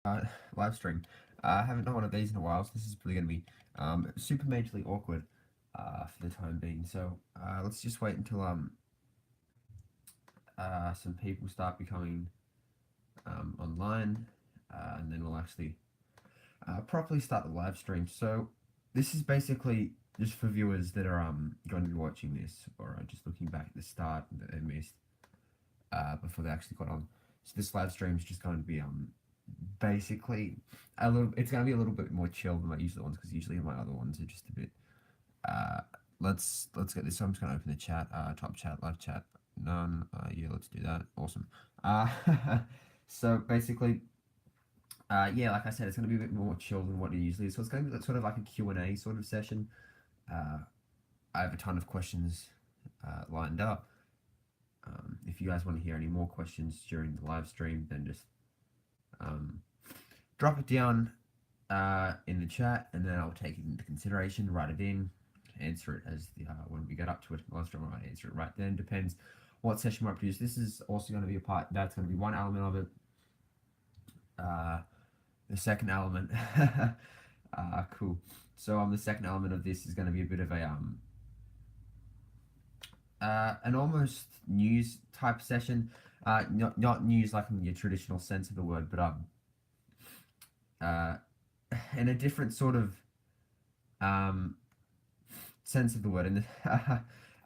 uh, live stream. I haven't done one of these in a while, so this is probably going to be super majorly awkward for the time being. So let's just wait until some people start becoming online, and then we'll actually properly start the live stream. So this is basically just for viewers that are going to be watching this or just looking back at the start that they missed before they actually got on. So this live stream is just going to be basically a little. It's going to be a little bit more chill than my usual ones because usually my other ones are just a bit. Uh, let's get this. So I'm just going to open the chat. Top chat, live chat, none. Yeah, let's do that. Awesome. Uh, so basically, yeah, like I said, it's going to be a bit more chill than what it usually is. So it's going to be sort of like a Q&A sort of session. I have a ton of questions lined up. If you guys want to hear any more questions during the live stream, then just drop it down in the chat, and then I'll take it into consideration, write it in, answer it as the when we get up to it. Live stream, I might answer it right then. Depends what session we're up to. This is also going to be a part. That's going to be one element of it. The second element, cool. So the second element of this is going to be a bit of a an almost news type session. Not news like in your traditional sense of the word, but in a different sort of sense of the word. And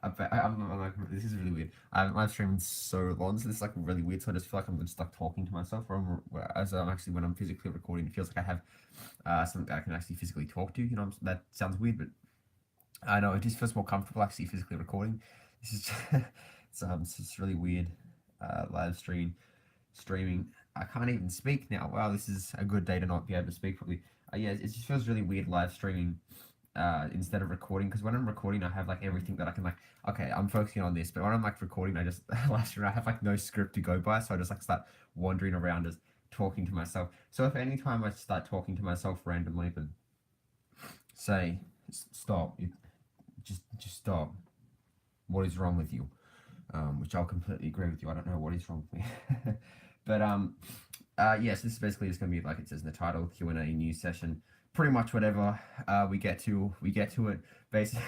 I'm like, this is really weird. I haven't live streamed so long, so this is like really weird. So I just feel like I'm just like talking to myself, as I'm actually when I'm physically recording, it feels like I have something that I can actually physically talk to. You know, that sounds weird, but I know it just feels more comfortable actually physically recording. This is it's just really weird. Live streaming. I can't even speak now. Wow, this is a good day to not be able to speak probably. Yeah, it just feels really weird live streaming instead of recording, because when I'm recording I have like everything that I can like, okay, I'm focusing on this, but when I'm like recording I just live stream, I have like no script to go by, so I just like start wandering around just talking to myself. So if any time I start talking to myself randomly, but say stop, just stop, what is wrong with you? Which I'll completely agree with you. I don't know what is wrong with me. But yes, this is basically just going to be like it says in the title, Q&A news session. Pretty much whatever we get to it. Basically,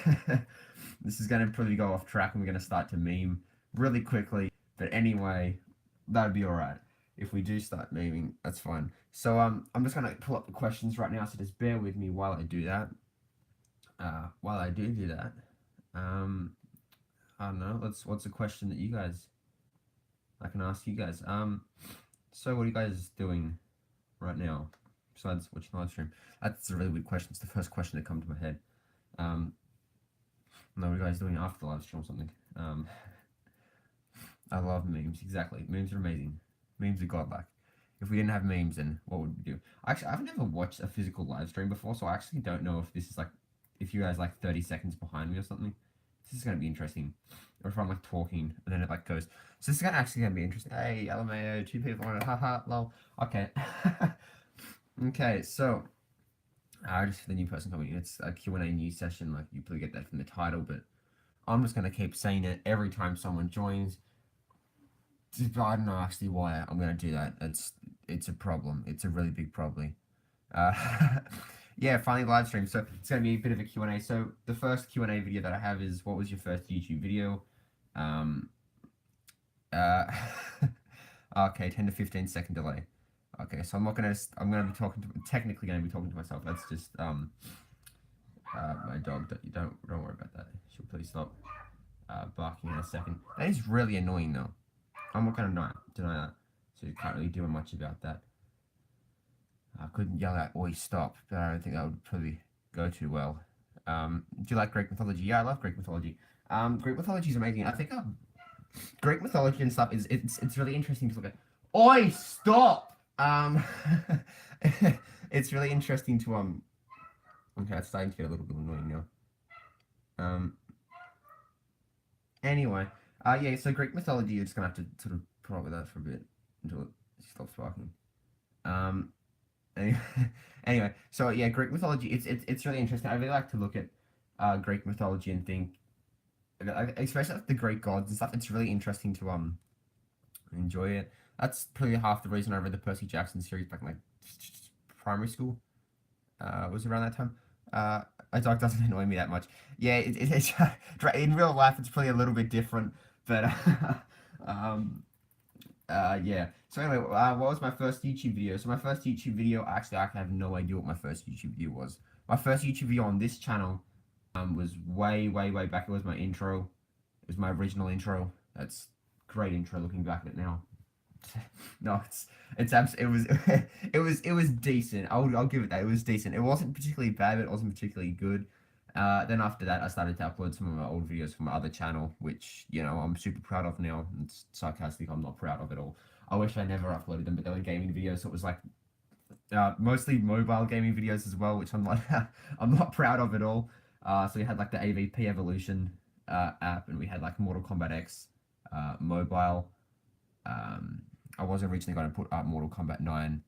this is going to probably go off track, and we're going to start to meme really quickly. But anyway, that'd be all right. If we do start memeing, that's fine. So I'm just going to pull up the questions right now. So just bear with me while I do that. While I do that, I don't know. What's a question that you guys I can ask you guys? So what are you guys doing right now besides watching live stream? That's a really weird question. It's the first question that come to my head. No, what are you guys doing after the live stream or something? I love memes. Exactly, memes are amazing. Memes are godlike. If we didn't have memes, then what would we do? Actually, I've never watched a physical live stream before, so I actually don't know if this is like, if you guys like 30 seconds behind me or something. This is gonna be interesting. Or if I'm like talking and then it like goes. So this is actually gonna be interesting. Hey, LMAO, two people on it. Haha, lol. Okay. Okay, so just for the new person coming in, it's a Q&A news session. Like you probably get that from the title, but I'm just gonna keep saying it every time someone joins. I don't know actually why I'm gonna do that. It's a problem. It's a really big problem. Uh, yeah, finally live stream. So it's gonna be a bit of a Q&A. So the first Q&A video that I have is, what was your first YouTube video? Uh, okay, 10 to 15 second delay. Okay, so I'm not gonna. I'm gonna be talking to. Technically, gonna be talking to myself. That's just my dog. Don't worry about that. She'll please stop barking in a second. That is really annoying though. I'm not gonna deny that. So you can't really do much about that. I couldn't yell out "Oi, stop," but I don't think that would probably go too well. Do you like Greek mythology? Yeah, I love Greek mythology. Greek mythology is amazing. I think Greek mythology and stuff is it's really interesting to look at. Oi, stop! It's really interesting to Okay, it's starting to get a little bit annoying now. Anyway, yeah. So Greek mythology, you're just gonna have to sort of put up with that for a bit until it stops barking. Um, anyway, anyway, so yeah, Greek mythology. It's really interesting. I really like to look at Greek mythology and think, especially like the Greek gods and stuff. It's really interesting to enjoy it. That's probably half the reason I read the Percy Jackson series back in like primary school. It was around that time. A dog doesn't annoy me that much. Yeah, it's in real life it's probably a little bit different, but um, yeah. So anyway, what was my first YouTube video? So my first YouTube video, actually, I have no idea what my first YouTube video was. My first YouTube video on this channel, was way, way, way back. It was my intro. It was my original intro. That's great intro. Looking back at it now. No, it was it was decent. I'll give it that. It was decent. It wasn't particularly bad, but it wasn't particularly good. Then after that, I started to upload some of my old videos from my other channel, which, you know, I'm super proud of now. It's sarcastic. I'm not proud of it all. I wish I never uploaded them, but they were gaming videos, so it was like mostly mobile gaming videos as well, which I'm not I'm not proud of at all. So we had like the AVP Evolution app, and we had like Mortal Kombat X mobile. I was originally going to put up Mortal Kombat 9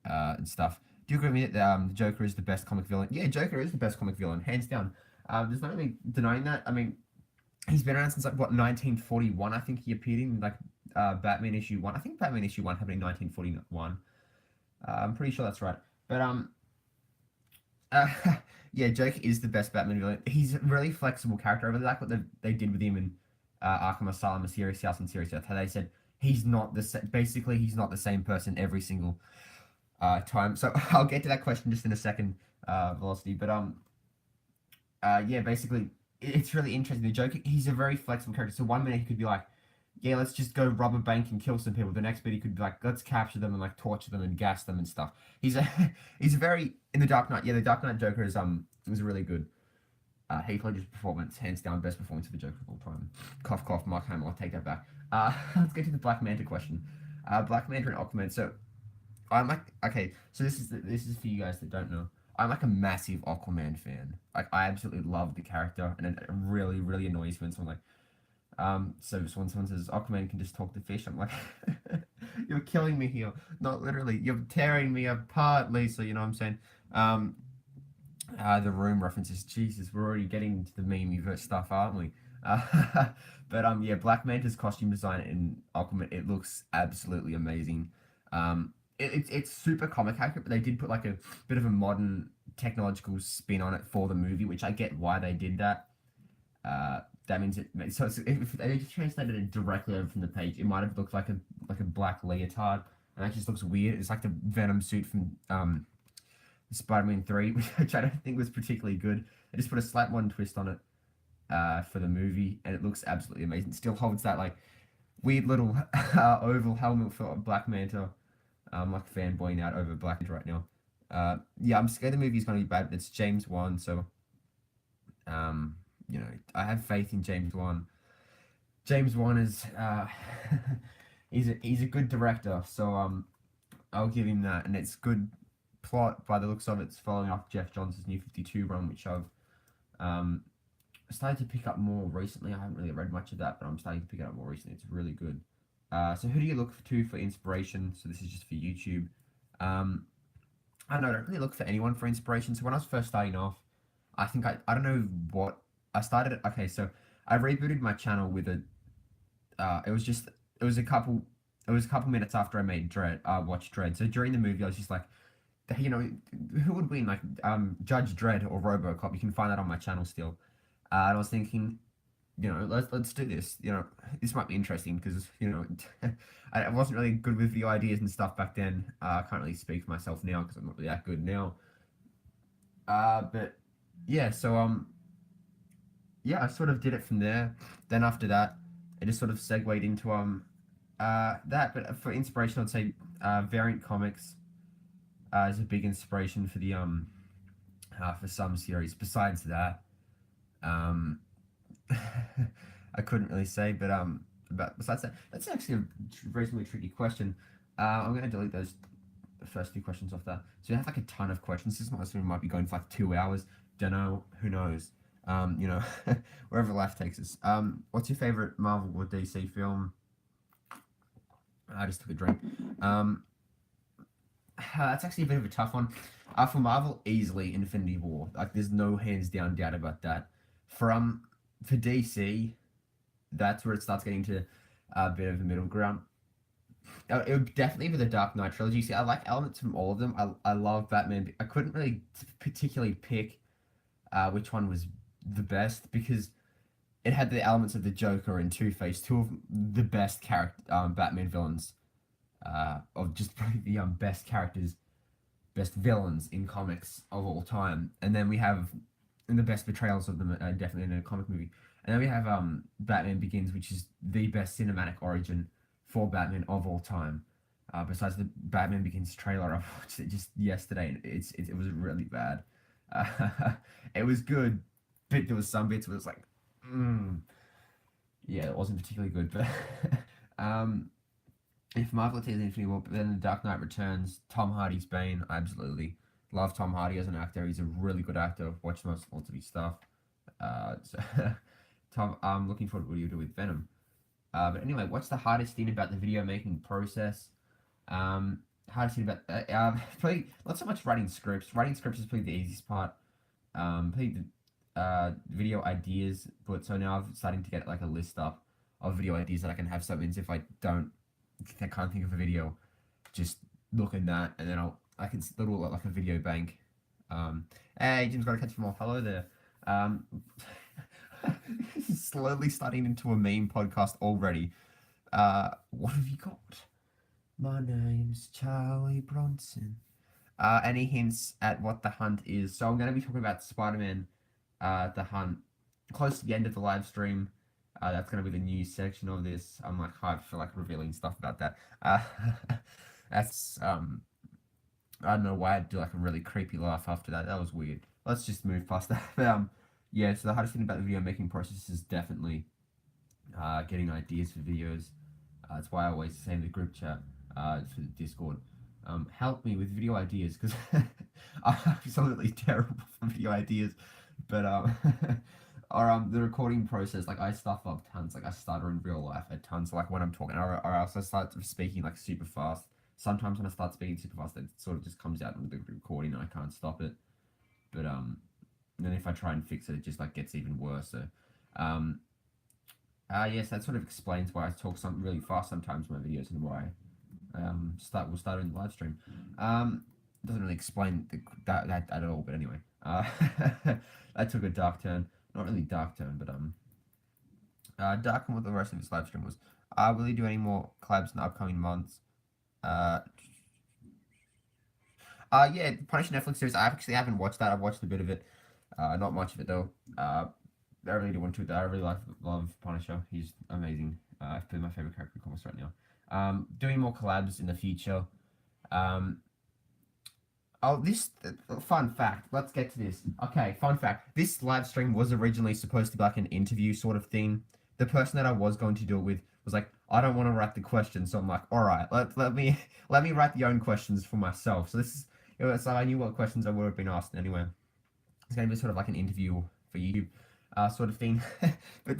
and stuff. Do you agree with me that the Joker is the best comic villain? Yeah, Joker is the best comic villain, hands down. There's no really denying that. I mean, he's been around since like what 1941. I think he appeared in like Batman issue 1. I think Batman issue 1 happened in 1941. I'm pretty sure that's right. But uh, yeah, Joker is the best Batman villain. He's a really flexible character. I really like what they did with him in Arkham Asylum, a Serious House, and Serious Death. How they said he's not basically he's not the same person every single time. So I'll get to that question just in a second, Velocity. But yeah, basically it's really interesting. The Joker, he's a very flexible character. So one minute he could be like, yeah, let's just go rob a bank and kill some people. The next bit he could be like, let's capture them and like torture them and gas them and stuff. He's a he's a very in the Dark Knight. Yeah, the Dark Knight Joker is really good. Heath Ledger's performance, hands down, best performance of the Joker of all time. Cough, cough, Mark Hamill. I'll take that back. Let's get to the Black Manta question. Black Manta and Aquaman. So I'm like, okay, so this is for you guys that don't know. I'm like a massive Aquaman fan. Like, I absolutely love the character, and it really, really annoys me when someone so when someone says Aquaman can just talk to fish, I'm like, you're killing me here. Not literally, you're tearing me apart, Lisa. You know what I'm saying? The Room references. Jesus, we're already getting into the meme stuff, aren't we? But yeah, Black Manta's costume design in Aquaman, it looks absolutely amazing. It's super comic accurate, but they did put like a bit of a modern technological spin on it for the movie, which I get why they did that. That means if they just translated it directly over from the page, it might have looked like a black leotard, and that just looks weird. It's like the Venom suit from Spider-Man 3, which I don't think was particularly good. They just put a slight modern twist on it for the movie, and it looks absolutely amazing. It still holds that like weird little oval helmet for Black Manta. I'm like fanboying out over Black Manta right now. Yeah, I'm scared the movie's gonna be bad. It's James Wan, so you know, I have faith in James Wan. James Wan is he's a good director, so I'll give him that, and it's good plot by the looks of it. It's following up Jeff Johns' New 52 run, which I've started to pick up more recently. I haven't really read much of that, but I'm starting to pick it up more recently. It's really good. So who do you look to for inspiration? So this is just for YouTube. I don't know, I don't really look for anyone for inspiration. So when I was first starting off, I think I don't know what I started. Okay, so I rebooted my channel with it was a couple minutes after I made watched Dredd. So during the movie, I was just like, you know, who would win, like Judge Dredd or RoboCop? You can find that on my channel still. And I was thinking, you know, let's do this. You know, this might be interesting because, you know, I wasn't really good with video ideas and stuff back then. I can't really speak for myself now because I'm not really that good now. But yeah, so yeah, I sort of did it from there. Then after that, it just sort of segued into that. But for inspiration, I'd say Variant Comics is a big inspiration for the for some series. Besides that, I couldn't really say. But besides that, that's actually a reasonably tricky question. I'm going to delete those first two questions off there. So we have like a ton of questions. This might be going for like 2 hours. Don't know. Who knows? You know, wherever life takes us. What's your favorite Marvel or DC film? I just took a drink. That's actually a bit of a tough one. For Marvel, easily Infinity War. Like, there's no hands down doubt about that. For DC, that's where it starts getting to a bit of a middle ground. It would definitely be the Dark Knight trilogy. See, I like elements from all of them. I love Batman. I couldn't really particularly pick which one was the best because it had the elements of the Joker and Two Face, two of the best character Batman villains, of just probably the best characters, best villains in comics of all time. And then we have and the best portrayals of them definitely in a comic movie. And then we have Batman Begins, which is the best cinematic origin for Batman of all time. Besides the Batman Begins trailer, I watched it just yesterday, and it was really bad. Uh, it was good, but there was some bits where it was like, yeah, it wasn't particularly good. But um, if Marvel takes Infinity War, but then The Dark Knight Returns, Tom Hardy's Bane, I absolutely love Tom Hardy as an actor. He's a really good actor. I've watched lots of his stuff. So Tom, I'm looking forward to what you do with Venom. But anyway, what's the hardest thing about the video making process? Hardest thing about probably not so much writing scripts. Writing scripts is probably the easiest part. Probably the video ideas. But so now I'm starting to get like a list up of video ideas that I can have something. If I can't think of a video, just look in that, and then I can little like a video bank. Hey, Jim's got to catch them all. Hello there. Slowly starting into a meme podcast already. What have you got? My name's Charlie Bronson. Any hints at what the hunt is? So I'm going to be talking about Spider-Man, the hunt, close to the end of the live stream. That's going to be the news section of this. I'm like hyped for like revealing stuff about that. That's I don't know why I'd do like a really creepy laugh after that. That was weird. Let's just move past that. Yeah. So the hardest thing about the video making process is definitely getting ideas for videos. That's why I always say in the group chat for the Discord, help me with video ideas because I'm absolutely terrible for video ideas. But or the recording process, like I stuff up tons. Like I stutter in real life at tons. Like when I'm talking, or else I start speaking like super fast. Sometimes when I start speaking super fast, it sort of just comes out in the recording and I can't stop it. But then if I try and fix it, it just like gets even worse. So um, yes, that sort of explains why I talk something really fast sometimes in my videos and why we'll start in the live stream. Doesn't really explain that at all, but anyway, that took a dark turn. Not really dark turn, but dark on what the rest of this live stream was. Will you do any more collabs in the upcoming months? Yeah, the Punisher Netflix series. I actually haven't watched that. I've watched a bit of it. Not much of it though. I really do want to. I really love Punisher. He's amazing. He's probably my favorite character in comics right now. Doing more collabs in the future. This fun fact. Let's get to this. Okay, fun fact. This live stream was originally supposed to be like an interview sort of thing. The person that I was going to do it with was like, I don't want to write the questions, so I'm like, all right, let me write the own questions for myself. So this is, so I knew what questions I would have been asked anyway. It's going to be sort of like an interview for YouTube, sort of thing. But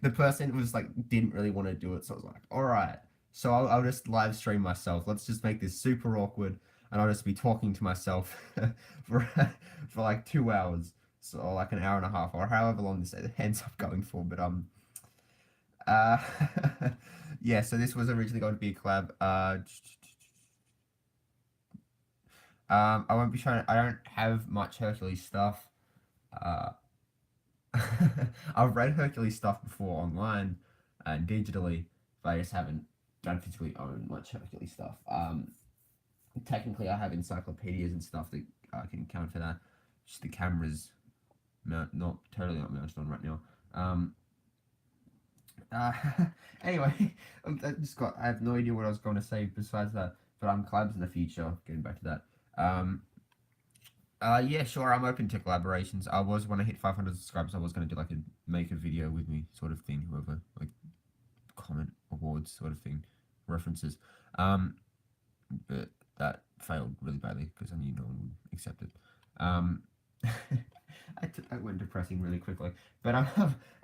the person was like, didn't really want to do it, so I was like, all right, so I'll just live stream myself. Let's just make this super awkward, and I'll just be talking to myself for like 2 hours, so like an hour and a half, or however long this ends up going for. But uh, yeah. So this was originally going to be a collab. I won't be showing. I don't have much Hercules stuff. Uh, I've read Hercules stuff before online and digitally, but I just haven't done physically own much Hercules stuff. Technically, I have encyclopedias and stuff that I can count for that. Just the camera's not mounted on right now. Uh, anyway, I have no idea what I was going to say besides that. But collabs in the future. Getting back to that. Yeah, sure. I'm open to collaborations. I was when I hit 500 subscribers, I was going to do like make a video with me sort of thing. Whoever like comment awards sort of thing, references. But that failed really badly because I knew no one would accept it. I went depressing really quickly. But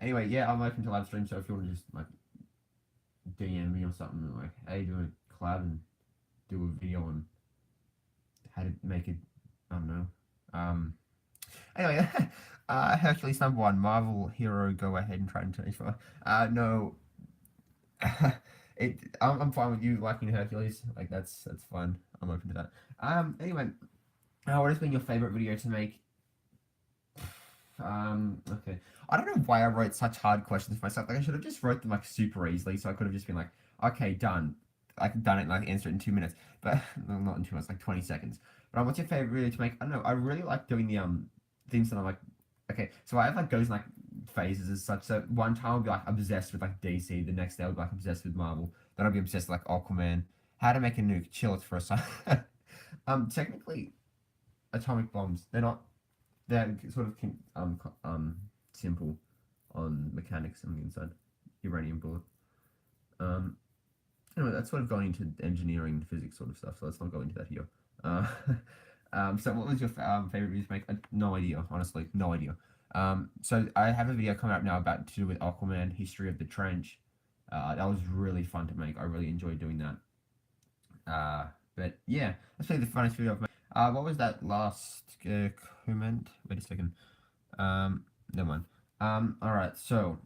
anyway, yeah, I'm open to live stream. So if you want to just like DM me or something like, hey, do a collab and do a video on how to make it, I don't know. Anyway, Hercules #1, Marvel hero, go ahead and try and change for. No, I'm fine with you liking Hercules. Like that's fun. I'm open to that. Anyway, what has been your favorite video to make? Okay. I don't know why I wrote such hard questions for myself. Like I should have just wrote them like super easily, so I could have just been like, okay, done. I could done it and like answer it in 2 minutes, but no, not in 2 minutes, like 20 seconds. But what's your favorite video to make? I don't know. I really like doing the things that I'm like, okay. So I have like goes in like phases as such. So one time I'll be like obsessed with like DC. The next day I'll be like obsessed with Marvel. Then I'll be obsessed with like Aquaman. How to make a nuke? Chill it for a second. Technically, atomic bombs. They're sort of simple on mechanics on the inside. Uranium bullet. Um, anyway, that's sort of going into engineering and physics sort of stuff, so let's not go into that here. Uh, so what was your favorite video to make? No idea, honestly, no idea. So I have a video coming up now about to do with Aquaman, History of the Trench. That was really fun to make. I really enjoyed doing that. But yeah, that's probably the funnest video I've made. What was that last comment? Wait a second. Never mind. All right. So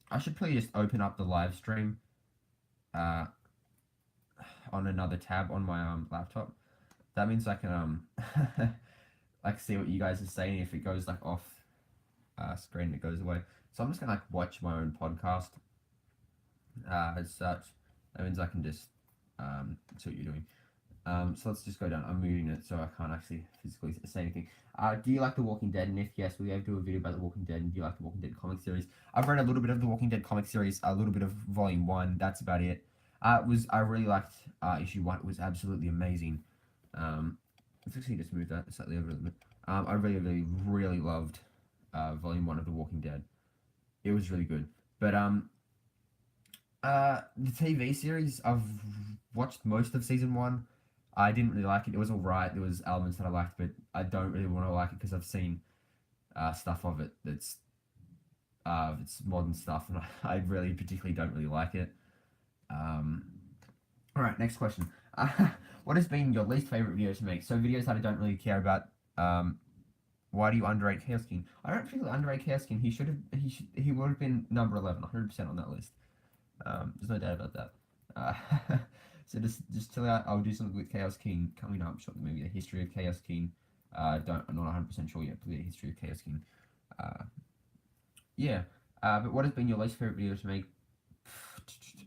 I should probably just open up the live stream, on another tab on my laptop. That means I can like see what you guys are saying. If it goes like off screen, it goes away. So I'm just gonna like watch my own podcast as such. That means I can just see what you're doing. So let's just go down. I'm muting it so I can't actually physically say anything. Do you like The Walking Dead? And if yes, will you ever do a video about The Walking Dead? And do you like The Walking Dead comic series? I've read a little bit of The Walking Dead comic series, a little bit of Volume 1. That's about it. I really liked issue 1. It was absolutely amazing. Let's actually just move that slightly over a little bit. I really, really, really loved Volume 1 of The Walking Dead. It was really good. But the TV series, I've watched most of season 1. I didn't really like it. It was alright. There was elements that I liked, but I don't really want to like it because I've seen stuff of it that's it's modern stuff, and I really particularly don't really like it. Alright, next question. What has been your least favorite video to make? So videos that I don't really care about. Why do you underrate Chaos King? I don't really underrate Chaos King. He would have been number 11, 100% on that list. There's no doubt about that. So just chill out. I'll do something with Chaos King coming up shortly. Maybe a history of Chaos King. I'm not 100% sure yet. Probably a history of Chaos King. Yeah. But what has been your least favorite video to make?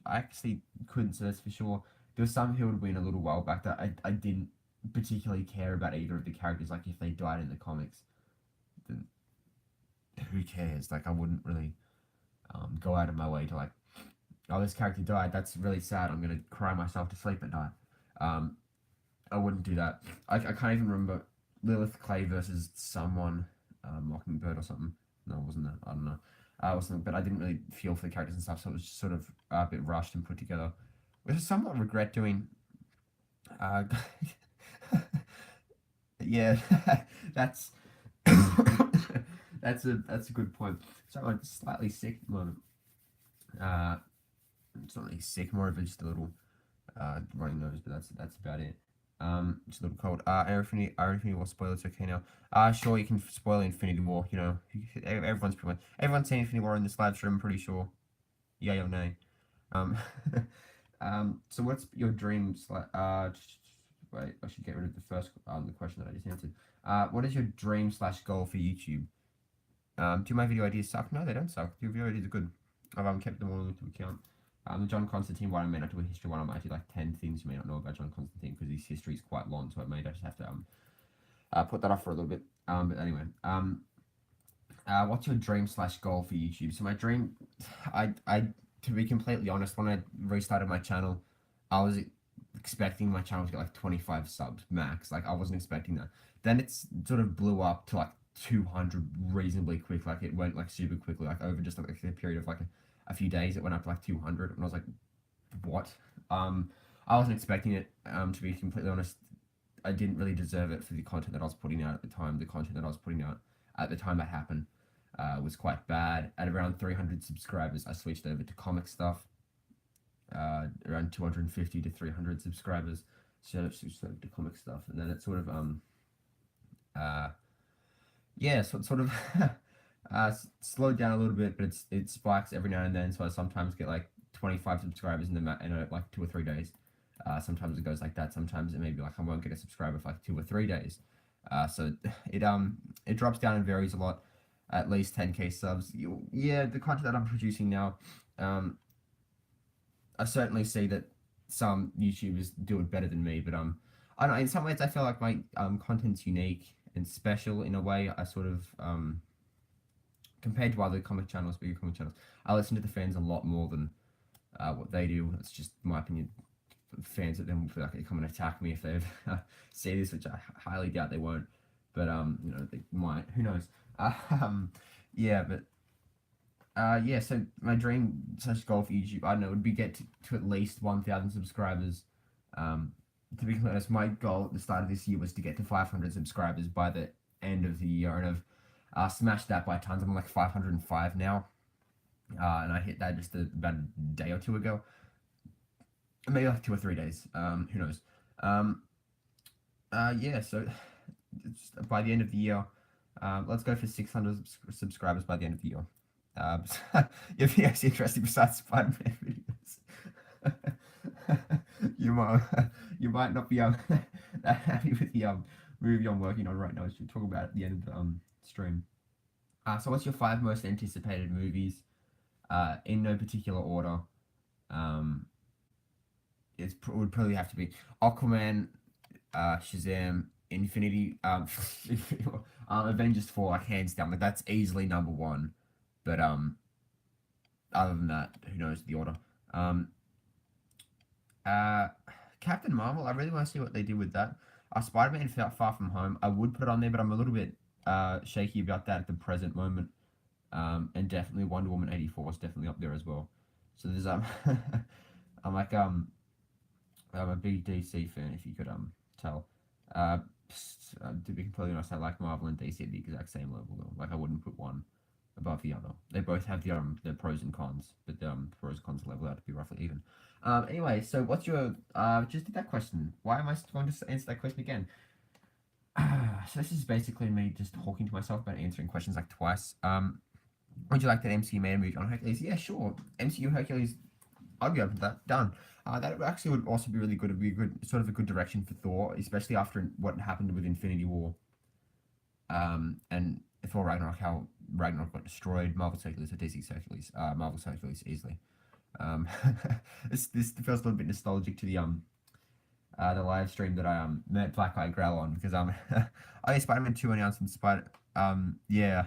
I actually couldn't say this for sure. There was some who would win a little while back that I didn't particularly care about either of the characters. Like if they died in the comics, then who cares? Like I wouldn't really go out of my way to like, oh, this character died. That's really sad. I'm gonna cry myself to sleep at night. I wouldn't do that. I can't even remember Lilith Clay versus someone, Mockingbird or something. No, it wasn't that. I don't know. Wasn't, but I didn't really feel for the characters and stuff, so it was just sort of a bit rushed and put together, which I somewhat regret doing. Yeah, that's that's a good point. So I'm slightly sick at the moment. It's not really sick, more of just a little running nose, but that's about it. It's a little cold. Infinity War spoilers okay now? Sure, you can spoil Infinity War. You know, everyone's seen Infinity War in this live stream. I'm pretty sure. Yay or nay? Um, so what's your dream? Wait, I should get rid of the first the question that I just answered. What is your dream / goal for YouTube? Do my video ideas suck? No, they don't suck. Your video ideas are good. I've kept them all into account. The John Constantine one, I may not do a history one. I might do like 10 things you may not know about John Constantine because his history is quite long, so I may just have to put that off for a little bit. But anyway, what's your dream / goal for YouTube? So my dream, I to be completely honest, when I restarted my channel, I was expecting my channel to get like 25 subs max. Like I wasn't expecting that. Then it's sort of blew up to like 200 reasonably quick. Like it went like super quickly, like over just like a period of like a few days. It went up to like 200, and I was like, what? I wasn't expecting it. To be completely honest, I didn't really deserve it for the content that I was putting out at the time. The content that I was putting out at the time that happened was quite bad. At around 300 subscribers, I switched over to comic stuff. Around 250 to 300 subscribers, so switched over to comic stuff, and then it sort of yeah, so it sort of slowed down a little bit, but it spikes every now and then. So I sometimes get like 25 subscribers in like 2 or 3 days. Sometimes it goes like that. Sometimes it may be like I won't get a subscriber for like 2 or 3 days. So it drops down and varies a lot. At least 10k subs. Yeah, the content that I'm producing now, I certainly see that some YouTubers do it better than me, but I don't know. In some ways, I feel like my content's unique and special in a way. I sort of compared to other comic channels, bigger comic channels, I listen to the fans a lot more than what they do. It's just my opinion. Fans of them feel like they come and attack me if they see this, which I highly doubt they won't. But they might. Who knows? Yeah, but yeah. So my dream slash goal for YouTube, I don't know, would be get to at least 1,000 subscribers. To be honest, my goal at the start of this year was to get to 500 subscribers by the end of the year, and I've smashed that by tons. I'm like 505 now, and I hit that just about a day or two ago. Maybe like 2 or 3 days. Who knows? Yeah. So by the end of the year, let's go for 600 subscribers by the end of the year. If you're actually interested besides Spider-Man videos, you might not be that happy with the movie I'm working on right now. I should talk about it at the end of the stream. So what's your 5 most anticipated movies? In no particular order. It would probably have to be Aquaman, Shazam, Infinity, Avengers 4, like hands down. Like that's easily number 1. But other than that, who knows the order? Captain Marvel. I really want to see what they do with that. Spider-Man Far From Home. I would put it on there, but I'm a little bit shaky about that at the present moment. And definitely Wonder Woman 84 is definitely up there as well. So there's I'm like I'm a big DC fan, if you could tell. To be completely honest, I like Marvel and DC at the exact same level though. Like I wouldn't put one above the other. They both have their pros and cons, but the pros and cons level out to be roughly even. Anyway, so what's your just did that question? Why am I going to answer that question again? So this is basically me just talking to myself about answering questions like twice. Would you like that MCU made a movie on Hercules? Yeah, sure. MCU Hercules, I'd be open to that. Done. That actually would also be really good. It'd be a good sort of a good direction for Thor, especially after what happened with Infinity War. And Thor Ragnarok, how Ragnarok got destroyed. Marvel's Hercules or DC's Hercules. Marvel's Hercules easily. This feels a little bit nostalgic to the live stream that I met Black Eye Growl on because oh yeah, Spider-Man 2 announced in yeah.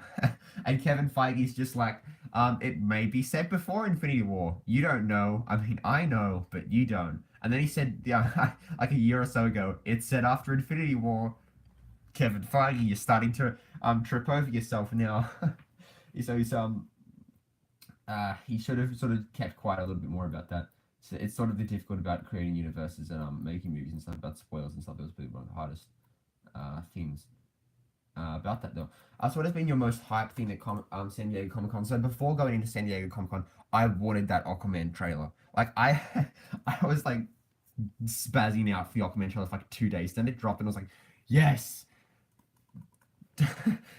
And Kevin Feige's just like it may be said before Infinity War. You don't know. I mean, I know, but you don't. And then he said, yeah, like a year or so ago, it's said after Infinity War. Kevin Feige, you're starting to trip over yourself now. So he should have sort of kept quiet a little bit more about that. So it's sort of the difficult about creating universes and making movies and stuff about spoilers and stuff. That was probably one of the hardest things about that though. So what has been your most hyped thing at San Diego Comic Con? So before going into San Diego Comic Con, I wanted that Aquaman trailer. Like I was like spazzing out for the Aquaman trailer for like 2 days. Then it dropped and I was like, yes.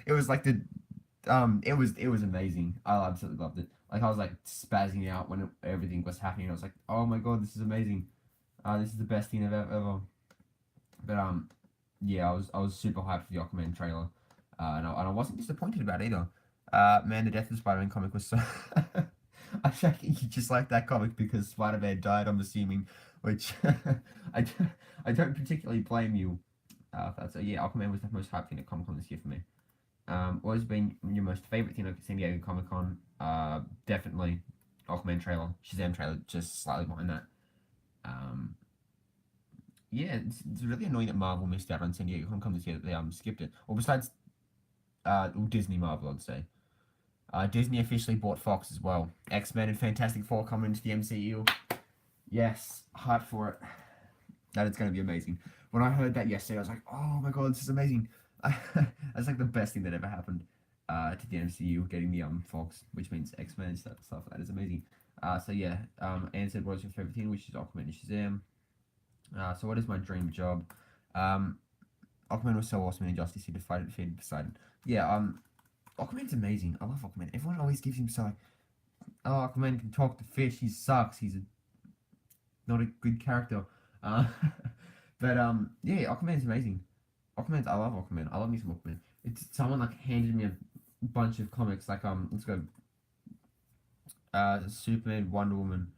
It was like it was amazing. I absolutely loved it. Like I was like spazzing out when everything was happening. I was like, oh my god, this is amazing. This is the best thing I've ever. But yeah, I was super hyped for the Aquaman trailer, and I wasn't disappointed about it either. Man, the Death of Spider-Man comic was so. I think you just like that comic because Spider-Man died. I'm assuming, which I don't particularly blame you. So yeah, Aquaman was the most hyped thing at Comic Con this year for me. What has been your most favorite thing at San Diego Comic Con? Definitely Aquaman trailer, Shazam trailer, just slightly behind that. Yeah, it's really annoying that Marvel missed out on San Diego Comic Con this year. That they skipped it. Or besides, Disney Marvel, I'd say. Disney officially bought Fox as well. X-Men and Fantastic Four coming into the MCU. Yes, hype for it. That is going to be amazing. When I heard that yesterday, I was like, oh my god, this is amazing. That's like the best thing that ever happened to the MCU, getting the Fox, which means X-Men and stuff. That is amazing. So yeah, Anne said, what is your favorite thing? Which is Aquaman and Shazam. So what is my dream job? Aquaman was so awesome in Injustice. He defeated Poseidon. Yeah, Aquaman's amazing. I love Aquaman. Everyone always gives him so oh, Aquaman can talk to fish. He sucks. He's not a good character. Uh, but yeah, Aquaman's amazing. I love Aquaman. I love me some Aquaman. It's someone like handed me a bunch of comics. Like let's go. Superman, Wonder Woman.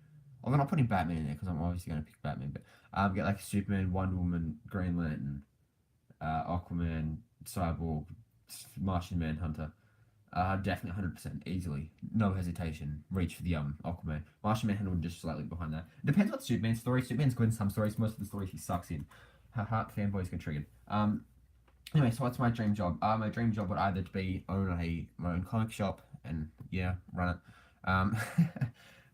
I'm not putting Batman in there because I'm obviously gonna pick Batman. But get like Superman, Wonder Woman, Green Lantern, Aquaman, Cyborg, Martian Manhunter. Definitely 100% easily, no hesitation. Reach for the Aquaman. Martian Manhunter would just slightly behind that. It depends on Superman's story. Superman's good in some stories. Most of the stories he sucks in. Haha, fanboys get triggered. Anyway, so what's my dream job? My dream job would either be own my own comic shop and yeah, run it.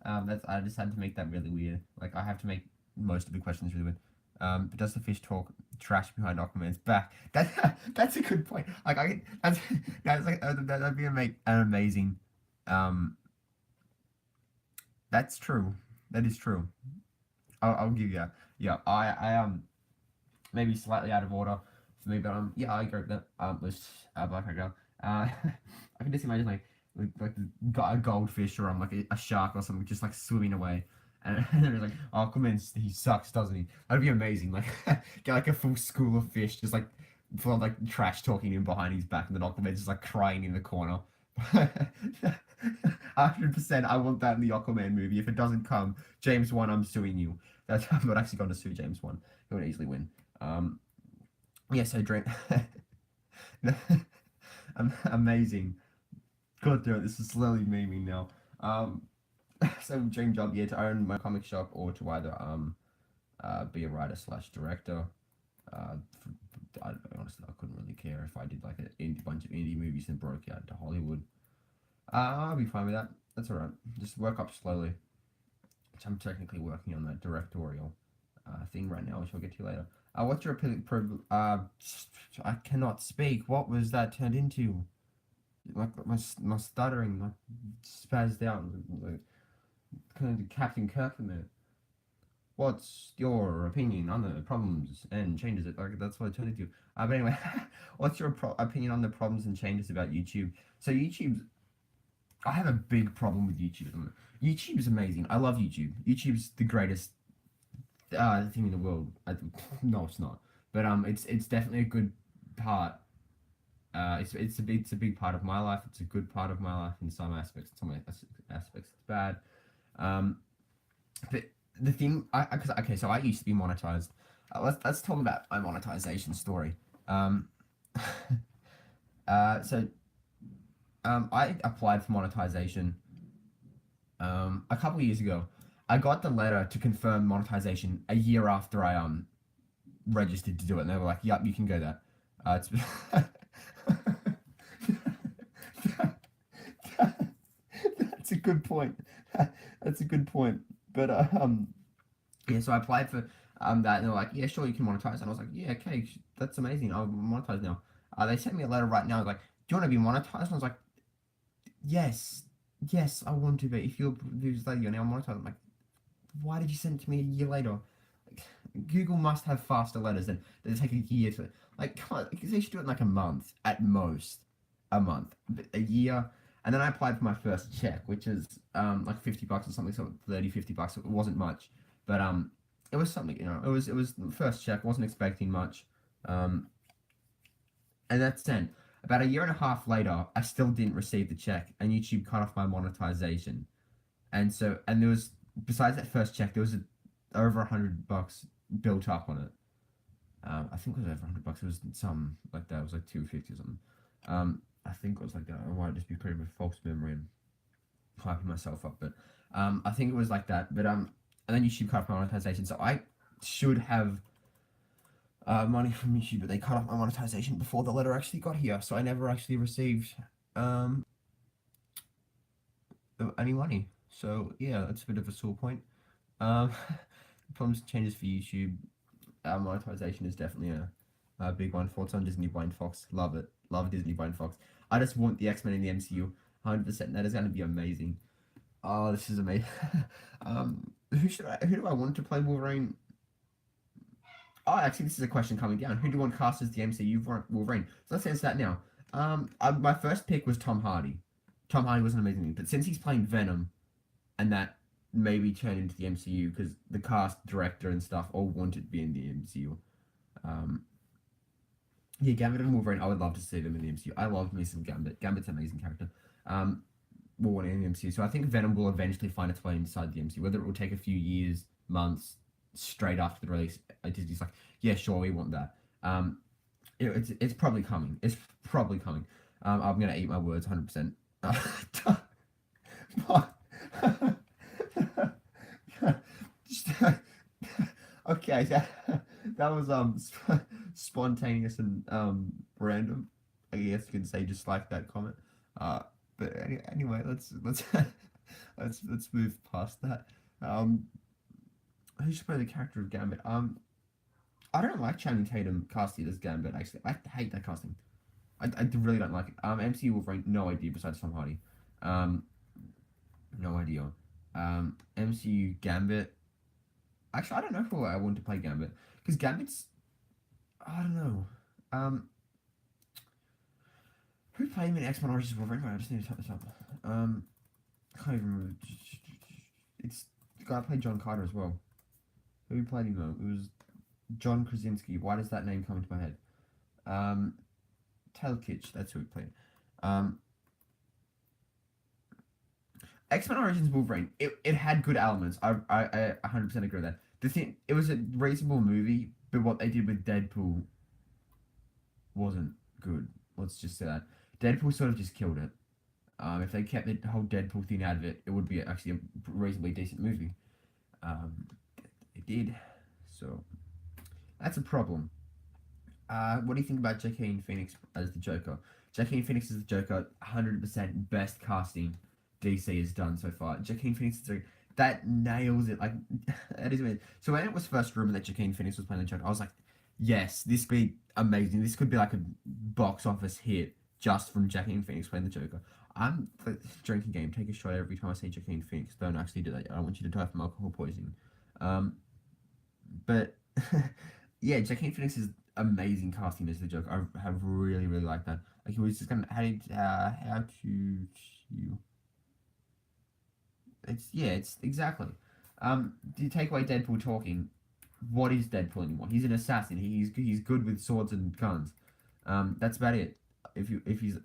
Um, that's I just had to make that really weird. Like I have to make most of the questions really weird. But does the fish talk trash behind Aquaman's back? That's a good point. Like that's like that'd be an amazing. Um, that's true. That is true. I'll give you that. Yeah, I maybe slightly out of order for me, but yeah, I agree with that. Was Black Girl. I can just imagine a goldfish or like a shark or something just like swimming away. And then it's like, oh, come in, he sucks, doesn't he? That'd be amazing. Like, get like a full school of fish just like full of like trash talking him behind his back, and then Aquaman's just like crying in the corner. 100%, I want that in the Aquaman movie. If it doesn't come, James Wan, I'm suing you. That's I'm not actually going to sue James Wan. He would easily win. Yeah. So dream, amazing. God damn it, this is slowly memeing now. So dream job, yeah, to own my comic shop or to either be a writer slash director. Honestly, I couldn't really care if I did like a bunch of indie movies and broke out to Hollywood. I'll be fine with that. That's alright. Just work up slowly. Which I'm technically working on that directorial thing right now, which I'll get to later. What's your I cannot speak. What was that turned into? Like my stuttering, like spazzed out, like kind of Captain Kirk from there. What's your opinion on the problems and changes? It like that's what it turned into. But anyway, what's your opinion on the problems and changes about YouTube? So I have a big problem with YouTube. YouTube is amazing. I love YouTube. YouTube's the greatest thing in the world. No, it's not. But it's definitely a good part. It's a big part of my life. It's a good part of my life in some aspects. In some aspects, it's bad. But the thing, okay, so I used to be monetized. Let's talk about my monetization story. So I applied for monetization a couple of years ago. I got the letter to confirm monetization a year after I registered to do it, and they were like, "Yep, you can go there." It's that's a good point. That's a good point. But yeah, so I applied for that, and they're like, "Yeah, sure, you can monetize." And I was like, "Yeah, okay, that's amazing. I'll monetize now." They sent me a letter right now, like, "Do you want to be monetized?" And I was like, "Yes, yes, I want to be. If you're you're now monetized." I'm like, "Why did you send it to me a year later?" Like, Google must have faster letters than they take a year to. Like, come on, they should do it in like a month at most, a month, but a year. And then I applied for my first check, which is like $50 or something, so 30, $50. It wasn't much, but it was something, it was the first check. Wasn't expecting much, and that's then. About a year and a half later, I still didn't receive the check, and YouTube cut off my monetization. And there was, besides that first check, there was over $100 built up on it. I think it was over $100. It was some like that. It was like 250 or something. I think it was like that. I might just be creating a false memory and hyping myself up, but I think it was like that. But and then YouTube cut off my monetization, so I should have money from YouTube, but they cut off my monetization before the letter actually got here, so I never actually received any money. So yeah, that's a bit of a sore point. Problems changes for YouTube. Monetization is definitely a big one. Thoughts on Disney Blind Fox? Love it. Love Disney Blind Fox. I just want the X-Men in the MCU. 100%. That is going to be amazing. Oh, this is amazing. Who do I want to play Wolverine? Oh, actually, this is a question coming down. Who do you want cast as the MCU Wolverine? So let's answer that now. My first pick was Tom Hardy. Tom Hardy was an amazing thing, but since he's playing Venom, and that maybe turn into the MCU because the cast, director, and stuff all wanted to be in the MCU. Um, yeah, Gambit and Wolverine, I would love to see them in the MCU. I love me some Gambit. Gambit's an amazing character. Um, in the MCU. So I think Venom will eventually find its way inside the MCU. Whether it will take a few years, months, straight after the release, Disney's like, yeah, sure, we want that. It's probably coming. It's probably coming. I'm gonna eat my words 100%. Just, okay, that was spontaneous and random. I guess you could say just like that comment. Uh, but anyway, let's let's move past that. Um, who should play the character of Gambit? I don't like Channing Tatum casting as Gambit. Actually, I hate that casting. I really don't like it. MCU Wolverine, no idea. Besides Tom Hardy, um, no idea. MCU Gambit. Actually, I don't know who I want to play Gambit because Gambit's. I don't know. Who played him in X Men Origins Wolverine? I just need to type this up. I can't even remember. It's the guy who played John Carter as well. Who played him though? It was John Krasinski. Why does that name come into my head? Telkich. That's who he played. Um, X Men Origins Wolverine. It had good elements. I 100% agree with that. The thing, it was a reasonable movie, but what they did with Deadpool wasn't good. Let's just say that. Deadpool sort of just killed it. If they kept the whole Deadpool thing out of it, it would be actually a reasonably decent movie. Um, it did, so that's a problem. What do you think about Joaquin Phoenix as the Joker? Joaquin Phoenix as the Joker, 100% best casting DC has done so far. Joaquin Phoenix that nails it. Like that is weird. So when it was first rumored that Joaquin Phoenix was playing the Joker, I was like, yes, this could be amazing. This could be like a box office hit just from Joaquin Phoenix playing the Joker. I'm the drinking game. Take a shot every time I say Joaquin Phoenix. Don't actually do that. I don't want you to die from alcohol poisoning. But yeah, Joaquin Phoenix is amazing casting as the Joker. I have really really liked that. Like he was just gonna how to you. It's exactly. Do you take away Deadpool talking? What is Deadpool anymore? He's an assassin. He's good with swords and guns. That's about it. If he's if it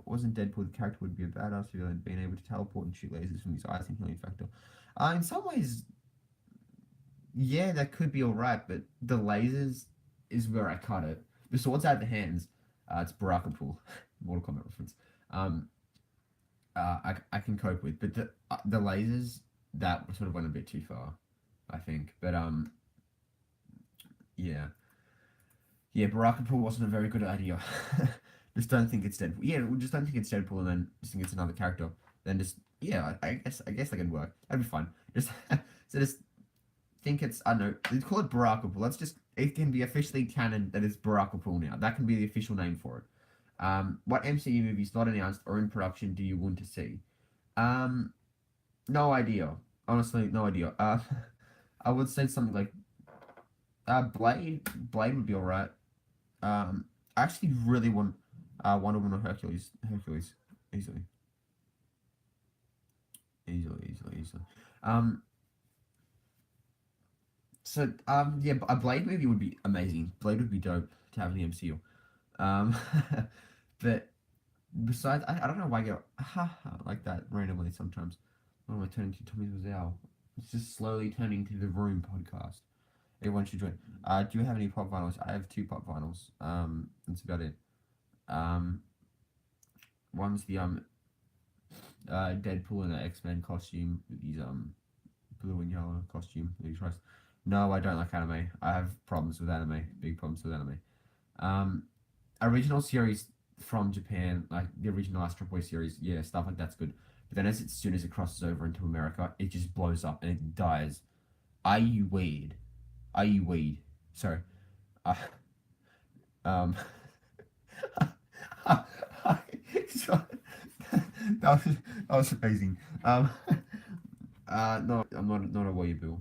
wasn't Deadpool, the character would be a badass villain, being able to teleport and shoot lasers from his eyes and healing factor. In some ways, yeah, that could be alright, but the lasers is where I cut it. The swords out of the hands, it's Barakapool, Mortal Kombat reference. Um, I can cope with, but the lasers that sort of went a bit too far, I think. But yeah, Barakapool wasn't a very good idea. Just don't think it's Deadpool. Yeah, we just don't think it's Deadpool, and then just think it's another character. Then just yeah, I guess that could work. That'd be fine. Just so just think it's I don't know. Let's call it Barakapool. Let's just it can be officially canon that it's Barakapool now. That can be the official name for it. What MCU movies not announced or in production do you want to see? Um, no idea. Honestly, no idea. I would say something like Blade. Blade would be alright. I actually really want Wonder Woman or Hercules. Hercules, easily, easily. Um, yeah, a Blade movie would be amazing. Blade would be dope to have in the MCU. Um, but besides, I don't know why I get like that randomly sometimes. What am I turning to? Tommy Wiseau. It's just slowly turning to the Room podcast. Everyone should join. Do you have any pop vinyls? I have two pop vinyls. That's about it. Um, one's the Deadpool in an X-Men costume with his blue and yellow costume that he tries. No, I don't like anime. I have problems with anime. Big problems with anime. Um, Original series from Japan, like the original Astro Boy series, yeah, stuff like that's good. But then as soon as it crosses over into America, it just blows up and it dies. Are you weird? Are you weed? Sorry. Uh, um, so, that was amazing. No, I'm not a weeaboo.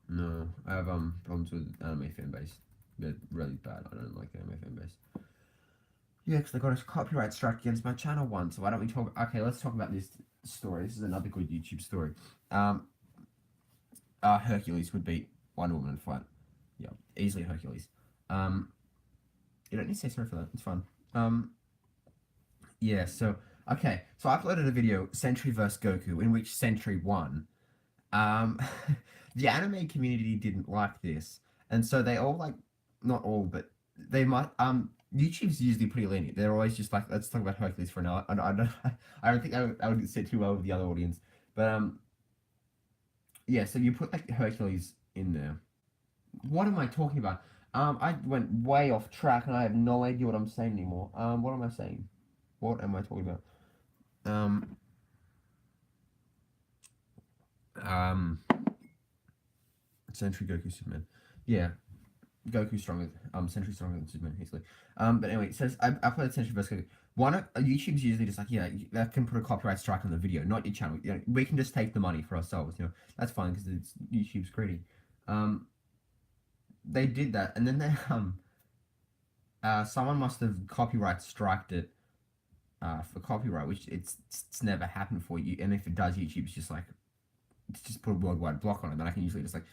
No, I have problems with anime fan base. They're really bad. I don't like the anime fan base. Yeah, because I got a copyright strike against my channel once. So why don't we talk? Okay, let's talk about this. story. This is another good YouTube story. Um, Hercules would beat Wonder Woman in a fight. Yeah, easily Hercules. Um, you don't need to say sorry for that. It's fun. Um, yeah. So okay. So I uploaded a video, Sentry vs Goku, in which Sentry won. Um, the anime community didn't like this, and so they all like, not all, but they might. YouTube's usually pretty lenient. They're always just like, let's talk about Hercules for an hour. I don't, I don't think I would sit too well with the other audience, but yeah. So you put like Hercules in there. What am I talking about? I went way off track, and I have no idea what I'm saying anymore. What am I saying? What am I talking about? Um, um, Sentry Goku Superman. Yeah, Goku stronger. Sentry stronger than Superman easily. But anyway, it says I played Sentry vs Goku. Why not? YouTube's usually just like, yeah, that can put a copyright strike on the video, not your channel. You know, we can just take the money for ourselves. You know, that's fine because it's YouTube's greedy. Um, they did that, and then they someone must have copyright striked it for copyright, which it's never happened for you. And if it does, YouTube's just like, it's just put a worldwide block on it. Then I can usually just like,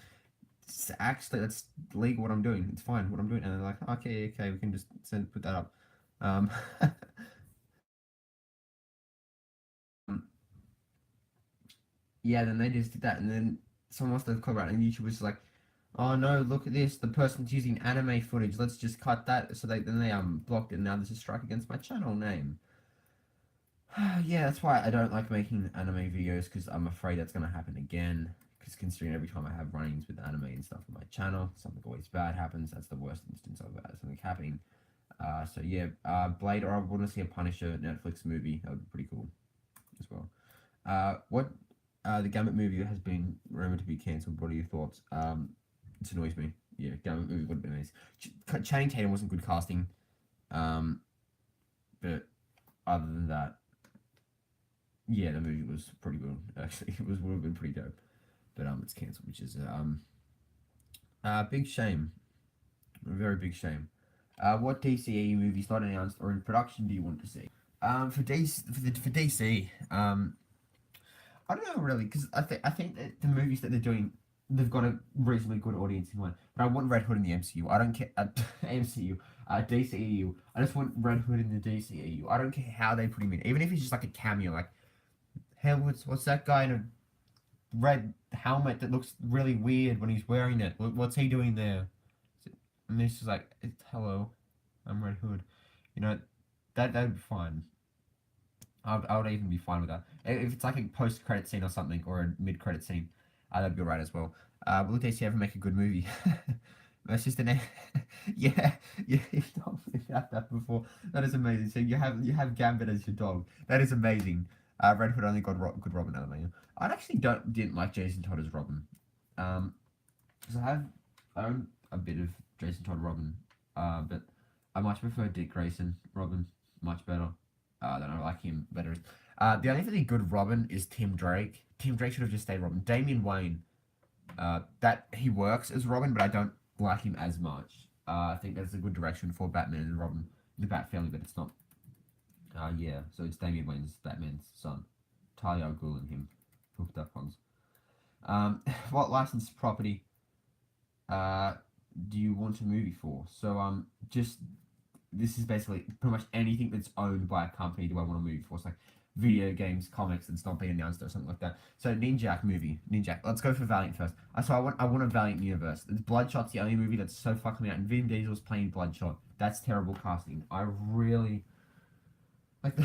actually, that's legal what I'm doing. It's fine what I'm doing. And they're like, okay, we can just put that up. Um, yeah, then they just did that, and then someone else did copyright, and YouTube was like, oh no, look at this, the person's using anime footage. Let's just cut that. So they blocked it. And now there's a strike against my channel name. Yeah, that's why I don't like making anime videos, because I'm afraid that's gonna happen again. Because considering every time I have run-ins with anime and stuff on my channel, something always bad happens. That's the worst instance of something happening. So yeah, Blade, or I want to see a Punisher Netflix movie. That would be pretty cool as well. What the Gambit movie has been rumored to be cancelled. What are your thoughts? It annoys me. Yeah, Gambit movie would have been nice. Channing Tatum wasn't good casting. But other than that, yeah, the movie was pretty good. Actually, would have been pretty dope. But it's cancelled, which is a big shame. A very big shame. What DCEU movies not announced or in production do you want to see? For DC, I don't know really, because I think that the movies that they're doing, they've got a reasonably good audience in mind. But I want Red Hood in the MCU. I don't care MCU, DCEU. I just want Red Hood in the DCEU. I don't care how they put him in, even if he's just like a cameo. Like, hey, what's that guy in a red helmet that looks really weird when he's wearing it? What's he doing there? And this is like, hello, I'm Red Hood. You know, that'd be fine. I would even be fine with that. If it's like a post-credit scene or something, or a mid-credit scene, that'd be alright as well. Will DC ever make a good movie? My sister, yeah, you've told me about that before. That is amazing. So you have Gambit as your dog. That is amazing. Red Hood only got good Robin anime. I actually didn't like Jason Todd as Robin. Because I own a bit of Jason Todd Robin. But I much prefer Dick Grayson Robin. Much better. Then I like him better. The only really good Robin is Tim Drake. Tim Drake should have just stayed Robin. Damian Wayne, that he works as Robin, but I don't like him as much. I think that's a good direction for Batman and Robin, the Bat family, but it's not. Yeah, so it's Damian Wayne's Batman's son, Talia al Ghul, and him hooked up on. What licensed property do you want a movie for? So just this is basically pretty much anything that's owned by a company do I want a movie for. It's like video games, comics that's not being announced or something like that. So Ninjak movie. Ninjak. Let's go for Valiant first. So I want a Valiant universe. Bloodshot's the only movie that's so fucking me out. And Vin Diesel's playing Bloodshot. That's terrible casting. I really like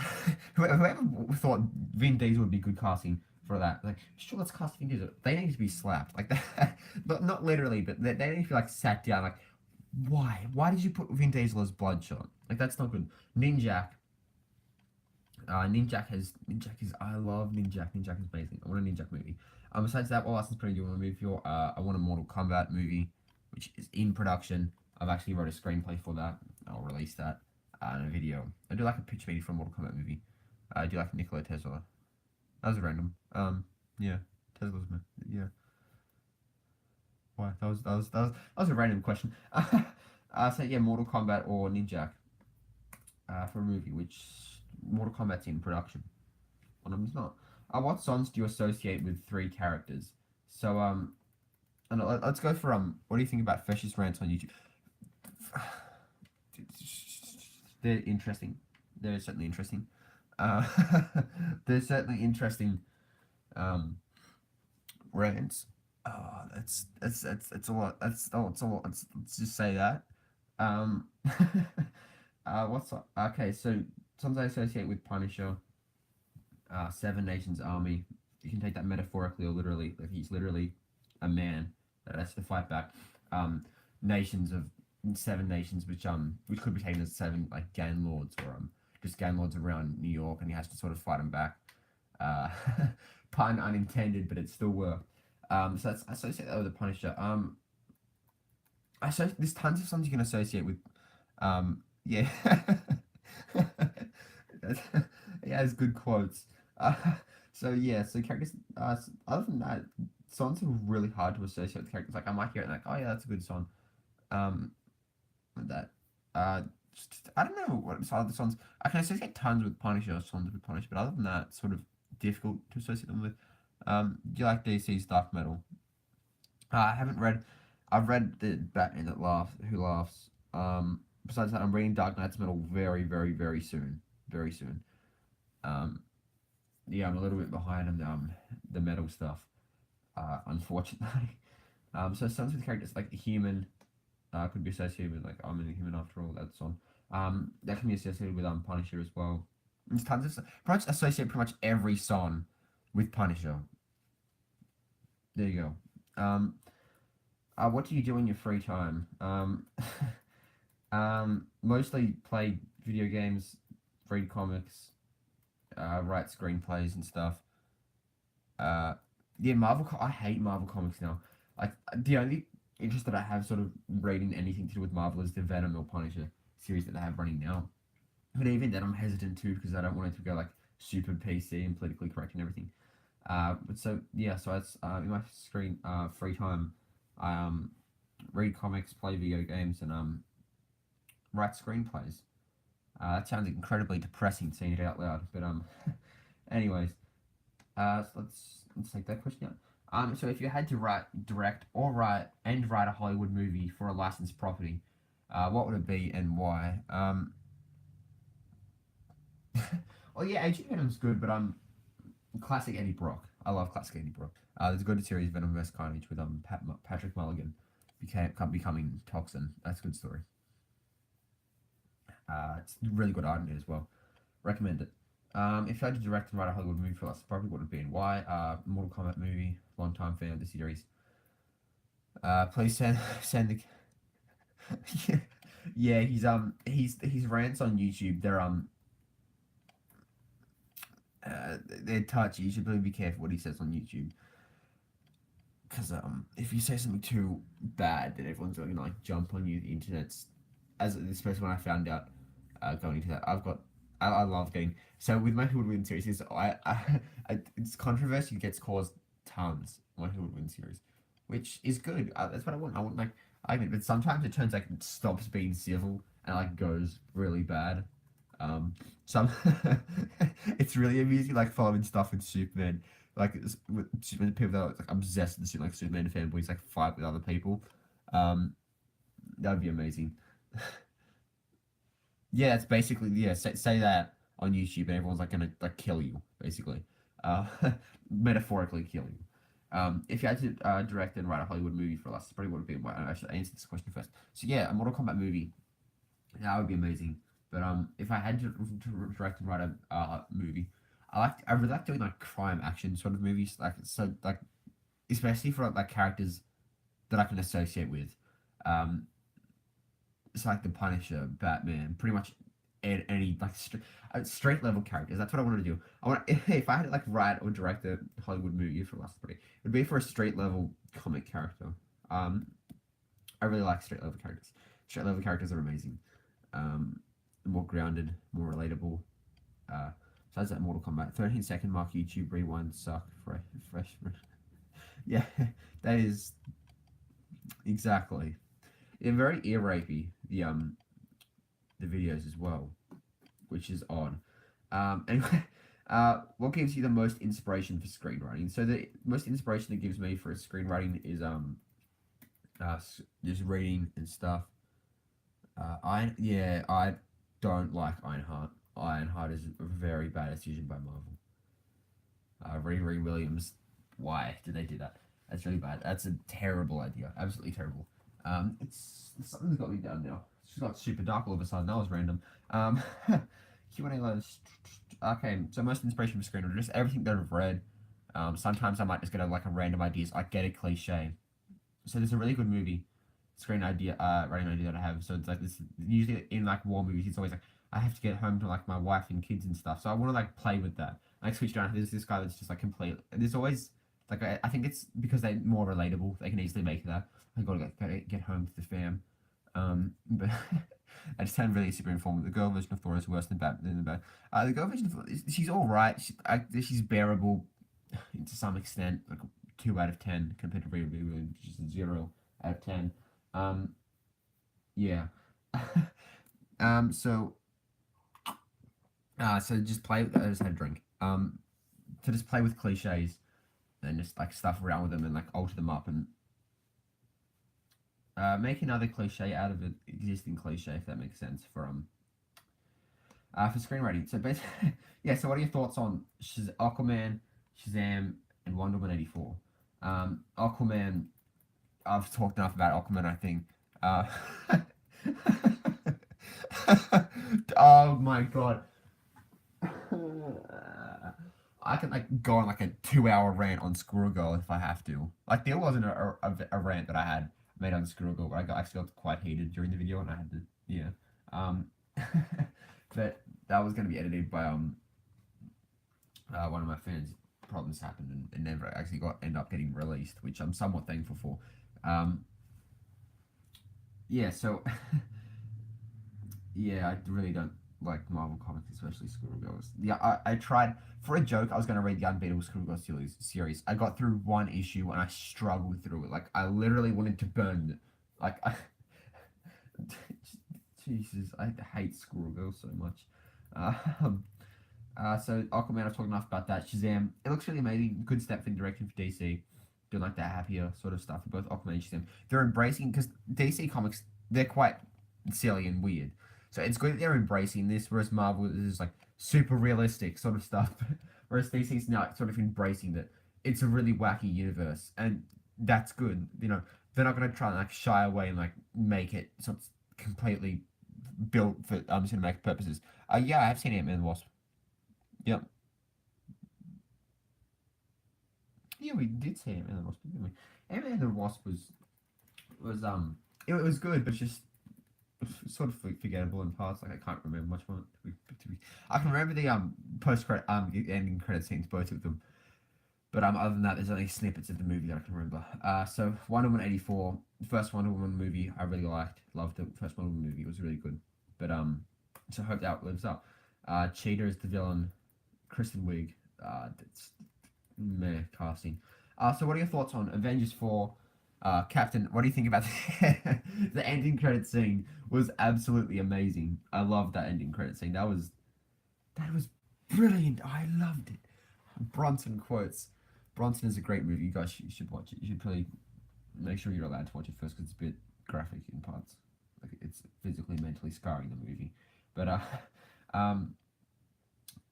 whoever thought Vin Diesel would be good casting for that. Like, sure, let's cast Vin Diesel. They need to be slapped like that, but not literally. But they need to be like sat down. Like, why? Why did you put Vin Diesel as Bloodshot? Like, that's not good. Ninjak. Ninjak is I love Ninjak. Ninjak is amazing. I want a Ninjak movie. Besides that, what else is pretty good? I want a movie for? I want a Mortal Kombat movie, which is in production. I've actually wrote a screenplay for that. I'll release that in a video. I do like a pitch meeting for a Mortal Kombat movie. I do like Nikola Tesla. That was random. Yeah, Tesla's man. Yeah. Why? That was a random question. So yeah, Mortal Kombat or Ninjak for a movie, which Mortal Kombat's in production. One of them's not. What songs do you associate with three characters? So and let's go for What do you think about Freshest rants on YouTube? They're interesting. They're certainly interesting. Uh, they're certainly interesting um, rants. That's a lot. That's a lot. Let's just say that. Um, okay? So songs I associate with Punisher, Seven Nations Army. You can take that metaphorically or literally. Like he's literally a man that has to fight back. Um, nations of seven nations, which could be taken as seven like gang lords or just gang lords around New York, and he has to sort of fight them back. Uh, pun unintended, but it still worked. So that's I associate that with the Punisher. There's tons of songs you can associate with. Yeah, he has good quotes. Uh, so yeah, so characters. Other than that, songs are really hard to associate with characters. Like I might hear it and like, oh yeah, that's a good song. Um, that. I don't know what other songs. I can associate tons with Punisher songs with Punisher, but other than that, it's sort of difficult to associate them with. Do you like DC's Dark Metal? I haven't read. I've read the Batman that laughs, who laughs. Besides that, I'm reading Dark Knight's Metal very, very, very soon. Very soon. Um, yeah, I'm a little bit behind on the metal stuff. Unfortunately. So songs with characters like the human, could be associated with like I'm a human after all. That song. That can be associated with Punisher as well. There's tons of pretty much associate pretty much every song with Punisher. There you go. What do you do in your free time? Mostly play video games, read comics, write screenplays and stuff. Uh, yeah, I hate Marvel comics now. Like the only interest that I have sort of reading anything to do with Marvel is the Venom or Punisher series that they have running now. But even then, I'm hesitant too because I don't want it to go like super PC and politically correct and everything. But so yeah, so it's in my free time, I read comics, play video games, and write screenplays. That sounds incredibly depressing saying it out loud, but anyways, so let's take that question out. So if you had to direct, or write a Hollywood movie for a licensed property, what would it be and why? Well, yeah, Agent Venom's good, but classic Eddie Brock. I love classic Eddie Brock. There's a good series, Venom vs Carnage, with Patrick Mulligan becoming Toxin. That's a good story. It's really good art in it as well. Recommend it. If you had to direct and write a Hollywood movie for us, probably would have been why. Mortal Kombat movie. Long time fan of the series. Please send the. Yeah, his rants on YouTube. They're touchy. You should really be careful what he says on YouTube. Because if you say something too bad, then everyone's gonna like jump on you. The internet's as especially when I found out going into that. I love getting so with my Who Would Win series. It's controversy gets caused tons. My Who Would Win series, which is good. That's what I want. I want like I mean, but sometimes it turns like it stops being civil and like goes really bad. Some it's really amusing like following stuff with Superman. Like with Superman, people that are like obsessed with like Superman fanboys like fight with other people. Um, that would be amazing. Yeah, it's basically yeah. Say that on YouTube, and everyone's like gonna like kill you, basically, uh, metaphorically kill you. If you had to direct and write a Hollywood movie for us, probably would have been. Well, I should answer this question first. So yeah, a Mortal Kombat movie, that would be amazing. But if I had to direct and write a movie, I really like doing like crime action sort of movies, like so like especially for like characters that I can associate with. Um, it's like the Punisher, Batman, pretty much any like straight level characters. That's what I want to do. I want if I had to like write or direct a Hollywood movie for last three, it would be for a straight level comic character. Um, I really like straight level characters. Straight level characters are amazing. Um, more grounded, more relatable. Besides that, Mortal Kombat 13-second mark YouTube rewind suck fresh. Yeah, that is exactly. They're very ear rapey. The videos as well, which is odd. Anyway, What gives you the most inspiration for screenwriting? So the most inspiration it gives me for screenwriting is just reading and stuff. I don't like Ironheart. Ironheart is a very bad decision by Marvel. Riri Williams, why did they do that? That's really bad. That's a terrible idea. Absolutely terrible. It's something's got me down now. It's got super dark all of a sudden. That was random. Q&A letters. Okay, so most inspiration for screenwriting, just everything that I've read. Sometimes I might just get like a random ideas. I get a cliche. So there's a really good movie writing idea that I have. So it's like this. Usually in like war movies, it's always like I have to get home to like my wife and kids and stuff. So I want to like play with that. I switched around. There's this guy that's just like complete. There's always like I think it's because they're more relatable. They can easily make that. I gotta get home to the fam. But I just sound really super informed. The girl version of Thor is worse than the bad. The girl version of Thor, she's all right. She's bearable to some extent. Like 2 out of 10 compared to Riri Williams, which is a 0 out of 10. Um, yeah. So so just play. I just had a drink. To just play with cliches and just like stuff around with them and like alter them up and make another cliche out of an existing cliche, if that makes sense. For screenwriting. So basically, yeah. So what are your thoughts on Aquaman, Shazam, and Wonder Woman 84? Aquaman. I've talked enough about Aquaman, I think. Uh, oh my god. I can like go on like a 2 hour rant on Squirrel Girl if I have to. Like there wasn't a rant that I had made on Squirrel Girl, but actually got quite heated during the video and I had to yeah. Um, but that was gonna be edited by one of my fans. Problems happened and never actually end up getting released, which I'm somewhat thankful for. Um, yeah, so yeah, I really don't like Marvel comics, especially Squirrel Girls. Yeah, I tried for a joke. I was gonna read the Unbeatable Squirrel Girls series. I got through one issue and I struggled through it. Like I literally wanted to burn it. Like I, Jesus, I hate Squirrel Girls so much. Um, so Aquaman, I've talked enough about that. Shazam, it looks really amazing. Good step in direction for DC. Doing like the happier sort of stuff for both Aquaman and Shazam. They're embracing because DC comics they're quite silly and weird. So it's good that they're embracing this, whereas Marvel is like super realistic sort of stuff. Whereas DC's now sort of embracing that it's a really wacky universe, and that's good. You know, they're not gonna try and like shy away and like make it so it's completely built for cinematic purposes. Yeah, I have seen Ant-Man and the Wasp. Yep. Yeah, we did see Ant-Man and the Wasp, didn't we? Ant-Man and the Wasp was it was good, but just sort of forgettable in parts. Like I can't remember much more. I can remember the post credit the ending credit scenes, both of them. But other than that, there's only snippets of the movie that I can remember. So Wonder Woman 84, the first Wonder Woman movie I really liked. Loved the first Wonder Woman movie. It was really good. But so I hope that lives up. Cheetah is the villain. Kristen Wiig. That's meh casting. So what are your thoughts on Avengers 4? Captain, what do you think about the ending credit scene? Was absolutely amazing. I loved that ending credit scene. That was brilliant. I loved it. Bronson quotes. Bronson is a great movie. You guys should watch it. You should probably make sure you're allowed to watch it first because it's a bit graphic in parts. Like it's physically, mentally scarring the movie. But um,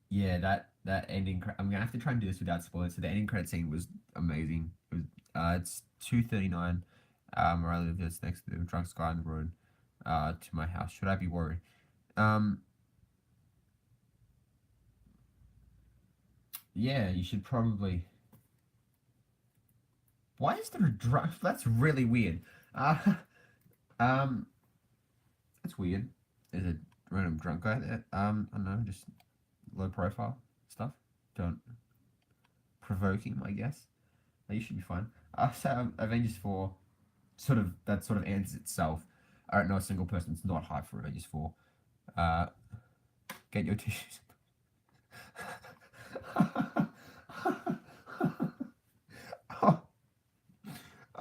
yeah, that ending. I'm gonna have to try and do this without spoilers. So the ending credit scene was amazing. It's 2:39. Where I live, it's next to the drunk guy on the road. To my house. Should I be worried? Um, yeah, you should probably. Why is there a drunk? That's really weird. Uh, um, that's weird. There's a random drunk guy there. I don't know, just low profile stuff. Don't provoke him, I guess. You should be fine. So Avengers 4 sort of ends itself. I don't know a single person that's not hyped for Avengers 4. Uh, get your tissues.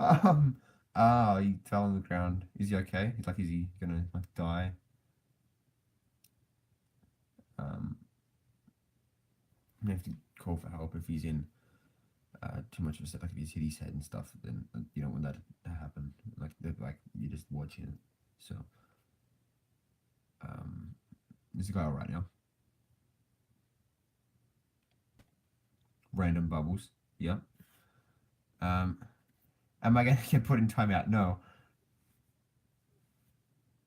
Oh, um, he fell on the ground. Is he okay? Is he gonna like die? Um, You have to call for help if he's in too much of a step. Like if he's hit his head and stuff, then you don't want that to happen. Like you're just watching it. So there's a guy all right now. Random bubbles. Yeah. Um, am I gonna get put in timeout? No.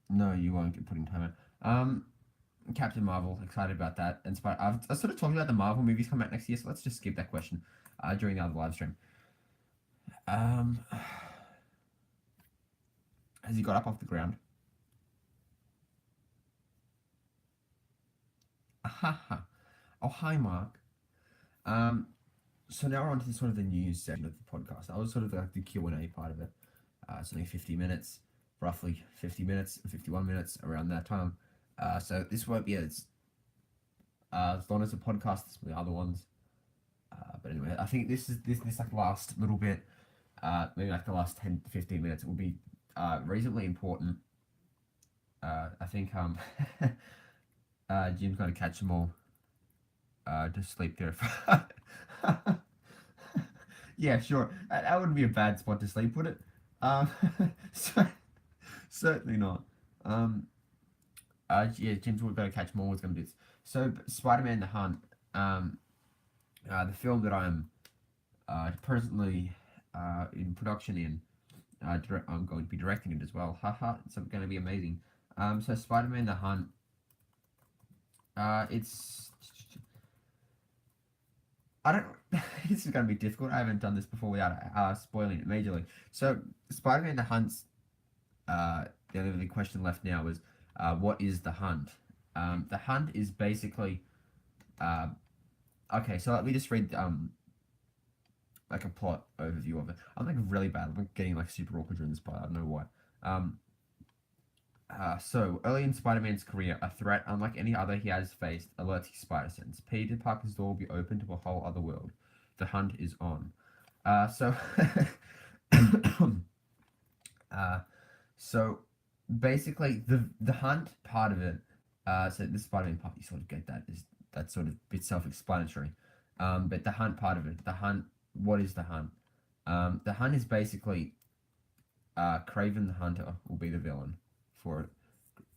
No, you won't get put in timeout. Captain Marvel, excited about that. And I sort of talking about the Marvel movies coming out next year, so let's just skip that question during the other live stream. Um, has he got up off the ground? Ahaha. Oh, hi, Mark. Um, so now we're on to sort of the news section of the podcast. That was sort of like the Q&A part of it. It's only 50 minutes, roughly 50 minutes, 51 minutes around that time. So this won't be as long as a podcast as the other ones. But anyway, I think this like last little bit, maybe like the last 10 to 15 minutes, it will be reasonably important. I think Jim's going to catch them all to sleep there. Yeah, sure. That wouldn't be a bad spot to sleep, would it? Um, so, certainly not. Yeah, Jim's going to catch them all. Is going to do this. So, Spider-Man: The Hunt, the film that I'm presently in production in. I'm going to be directing it as well. Haha, it's going to be amazing. So Spider-Man: The Hunt. It's. I don't. This is going to be difficult. I haven't done this before without spoiling it majorly. So Spider-Man: The Hunt's. The only question left now is, what is the Hunt? The Hunt is basically. Okay, so let me just read like a plot overview of it. I'm like really bad. I'm getting like super awkward during this part. I don't know why. So early in Spider-Man's career, a threat unlike any other he has faced alerts his spider sense. Peter Parker's door will be open to a whole other world. The hunt is on. So, uh, so basically the hunt part of it. So the Spider-Man part, you sort of get that is that sort of bit self-explanatory. But the hunt part of it, the hunt. What is the hunt? The hunt is basically Craven the Hunter will be the villain for it.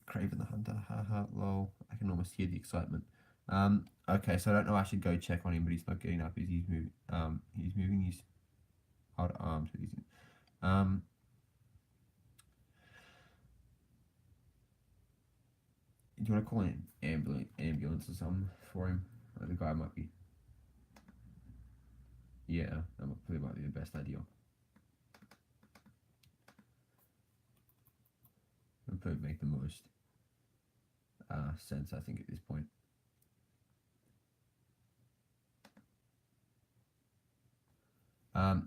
Craven the Hunter, haha, lol. I can almost hear the excitement. Okay, so I don't know. I should go check on him, but he's not getting up. He's moving. He's moving his hard arms with his. Um, do you want to call an ambulance or something for him? The guy might be. Yeah, that probably might be the best idea. It'll probably make the most sense, I think, at this point.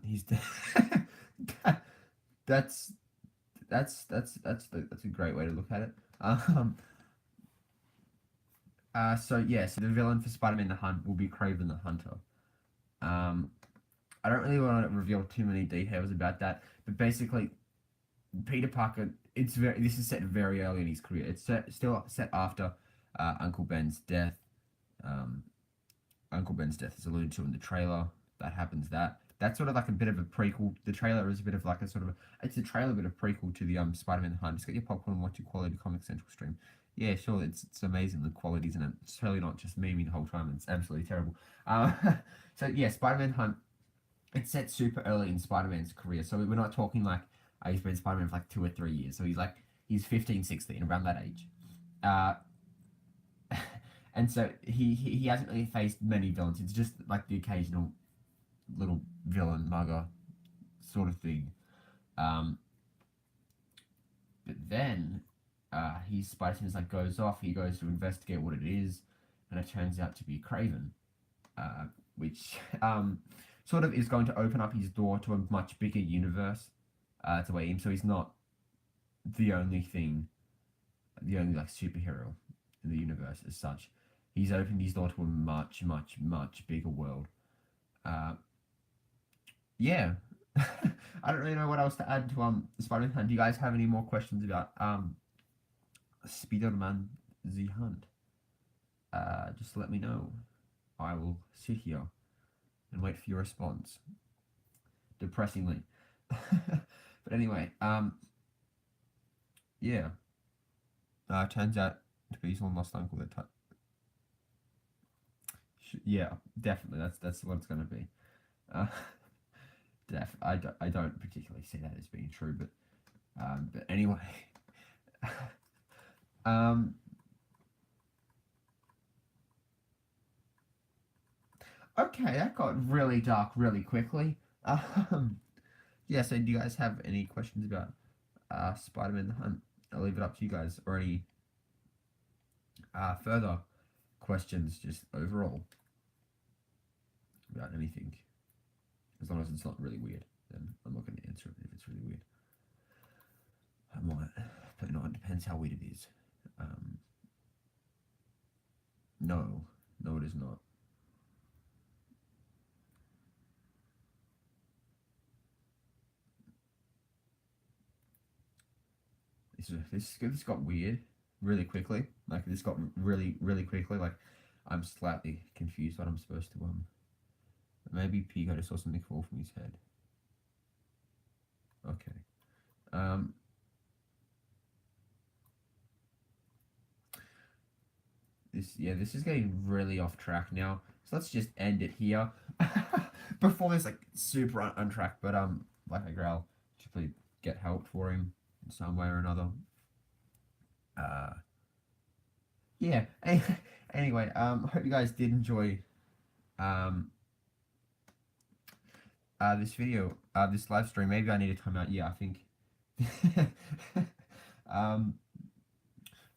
He's that's a great way to look at it. So yeah, so the villain for Spider-Man: The Hunt will be Craven the Hunter. I don't really want to reveal too many details about that, but basically, Peter Parker. This is set very early in his career. It's still set after Uncle Ben's death. Um, Uncle Ben's death is alluded to in the trailer. That happens. That's sort of like a bit of a prequel. The trailer is a bit of like a sort of it's a trailer bit of prequel to the Spider-Man: The Hunt. Just get your popcorn and watch your quality Comic Central stream. Yeah, sure. It's amazing the quality's in it. It's totally not just memeing the whole time. It's absolutely terrible. Uh, so yeah, Spider-Man: Hunt. It's set super early in Spider-Man's career. So we're not talking like he's been Spider-Man for like 2 or 3 years. So he's 15, 16, around that age. Uh, and so he hasn't really faced many villains. It's just like the occasional little villain mugger sort of thing. But then his spider sense like goes off. He goes to investigate what it is, and it turns out to be Craven, which sort of is going to open up his door to a much bigger universe to wait him. So he's not the only thing, the only like superhero in the universe as such. He's opened his door to a much, much, much bigger world. Yeah. I don't really know what else to add to Spider-Man. Do you guys have any more questions about Spider-Man the Hunt? Just let me know. I will sit here and wait for your response. Depressingly. But anyway, yeah. Turns out to be someone lost uncle that yeah, definitely. That's what it's gonna be. Uh, I don't particularly see that as being true, but anyway. um, okay, that got really dark really quickly. Yeah. So, do you guys have any questions about Spider-Man: The Hunt? I'll leave it up to you guys, or any further questions, just overall about anything. As long as it's not really weird, then I'm not going to answer it if it's really weird. I might, but no, it depends how weird it is. No, no, it is not. This got weird really quickly. Like this got really quickly. Like I'm slightly confused what I'm supposed to Maybe Pico just saw something fall from his head. Okay. This is getting really off track now. So let's just end it here. Before this like super on track, but like I growl, should probably get help for him in some way or another. Yeah. Anyway, I hope you guys did enjoy um this video, this live stream. Maybe I need a timeout. Yeah, I think. um,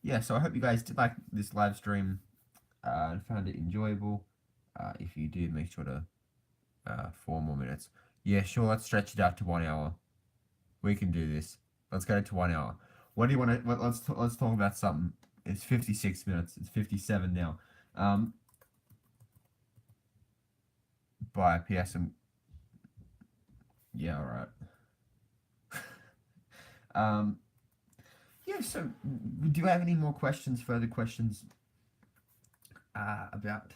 yeah, so I hope you guys did like this live stream and found it enjoyable. If you did, make sure to 4 more minutes. Yeah, sure. Let's stretch it out to 1 hour. We can do this. Let's go to 1 hour. What do you want to? Let's talk about something. It's 56 minutes. It's 57 now. By PS. Yeah, all right. Yeah, so do you have any more questions, further questions about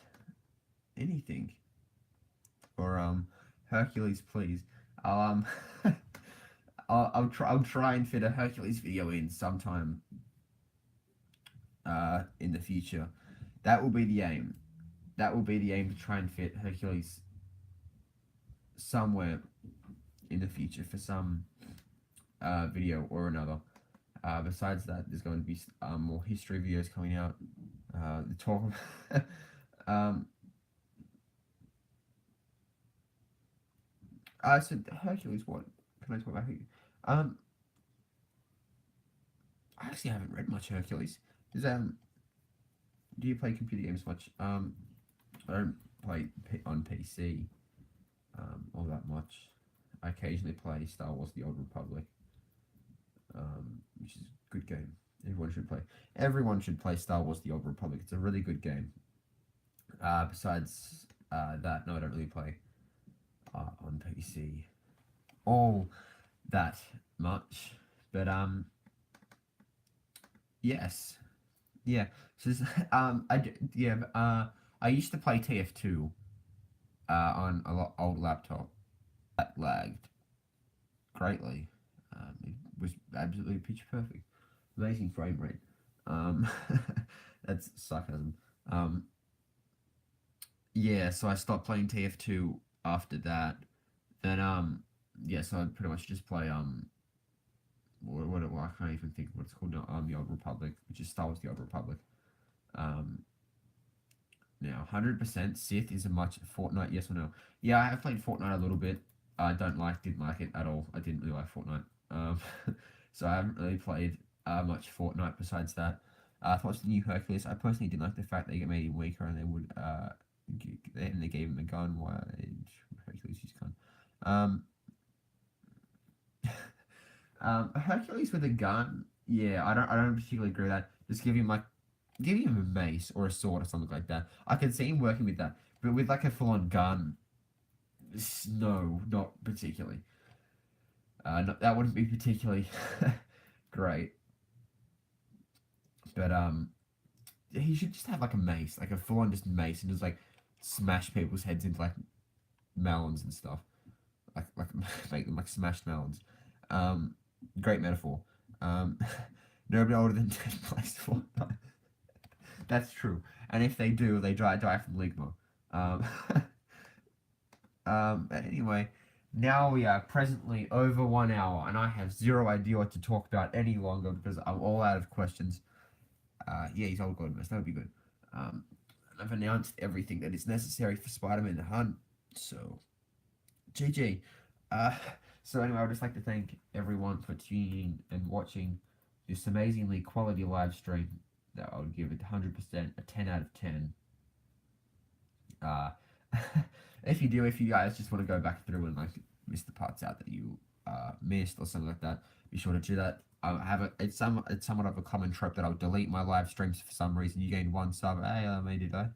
anything? Or Hercules, please. I'll I'll try and fit a Hercules video in sometime in the future. That will be the aim. That will be the aim, to try and fit Hercules somewhere in the future for some video or another. Besides that, there's going to be more history videos coming out. The talk so Hercules, what can I talk about here? I actually haven't read much Hercules. Do you play computer games much? I don't play on PC all that much. I occasionally play Star Wars: The Old Republic, which is a good game. Everyone should play. Everyone should play Star Wars: The Old Republic. It's a really good game. Besides that, no, I don't really play on PC all that much. But yes, yeah. So this, I used to play TF2 on a lot old laptop. That lagged greatly. It was absolutely pitch perfect, amazing frame rate. Um, that's sarcasm. Yeah, so I stopped playing TF2 after that. Then yeah, so I pretty much just play I can't even think what it's called now. The Old Republic, which is Star Wars: The Old Republic. Um, Now 100% Sith is a much Fortnite. Yes or no? Yeah, I have played Fortnite a little bit. I didn't like it at all. I didn't really like Fortnite. So I haven't really played much Fortnite besides that. What's the new Hercules? I personally didn't like the fact they made him weaker and they gave him a gun. Why Hercules use gun? Hercules with a gun. Yeah, I don't particularly agree with that. Just give him a mace or a sword or something like that. I can see him working with that, but with like a full-on gun, no, not particularly. That wouldn't be particularly great. But he should just have like a mace, like a full-on just mace, and just like smash people's heads into like melons and stuff, like make them like smashed melons. Um, Great metaphor. Um, Nobody older than 10 plays Fortnite. That's true. And if they do, they die from ligma. Um, anyway, now we are presently over 1 hour, and I have zero idea what to talk about any longer because I'm all out of questions. Yeah, he's old God, that would be good. Um, I've announced everything that is necessary for Spider-Man to hunt, so GG. Uh, so anyway, I'd just like to thank everyone for tuning in and watching this amazingly quality live stream. That I would give it 100%, a 10 out of 10. Uh, if you guys just want to go back through and like miss the parts out that you missed or something like that, be sure to do that. I have it's somewhat of a common trope that I'll delete my live streams for some reason. You gained one sub. Hey, mate, did I?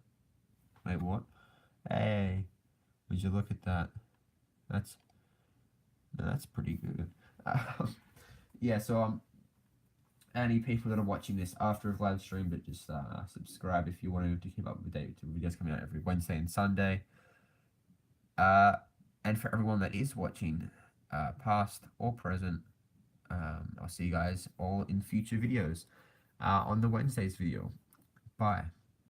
Wait, what? Hey, would you look at that? That's that's pretty good. Yeah, so any people that are watching this after I've live streamed it, just subscribe if you want to keep up with the videos coming out every Wednesday and Sunday. And for everyone that is watching, past or present, I'll see you guys all in future videos on the Wednesdays video. Bye.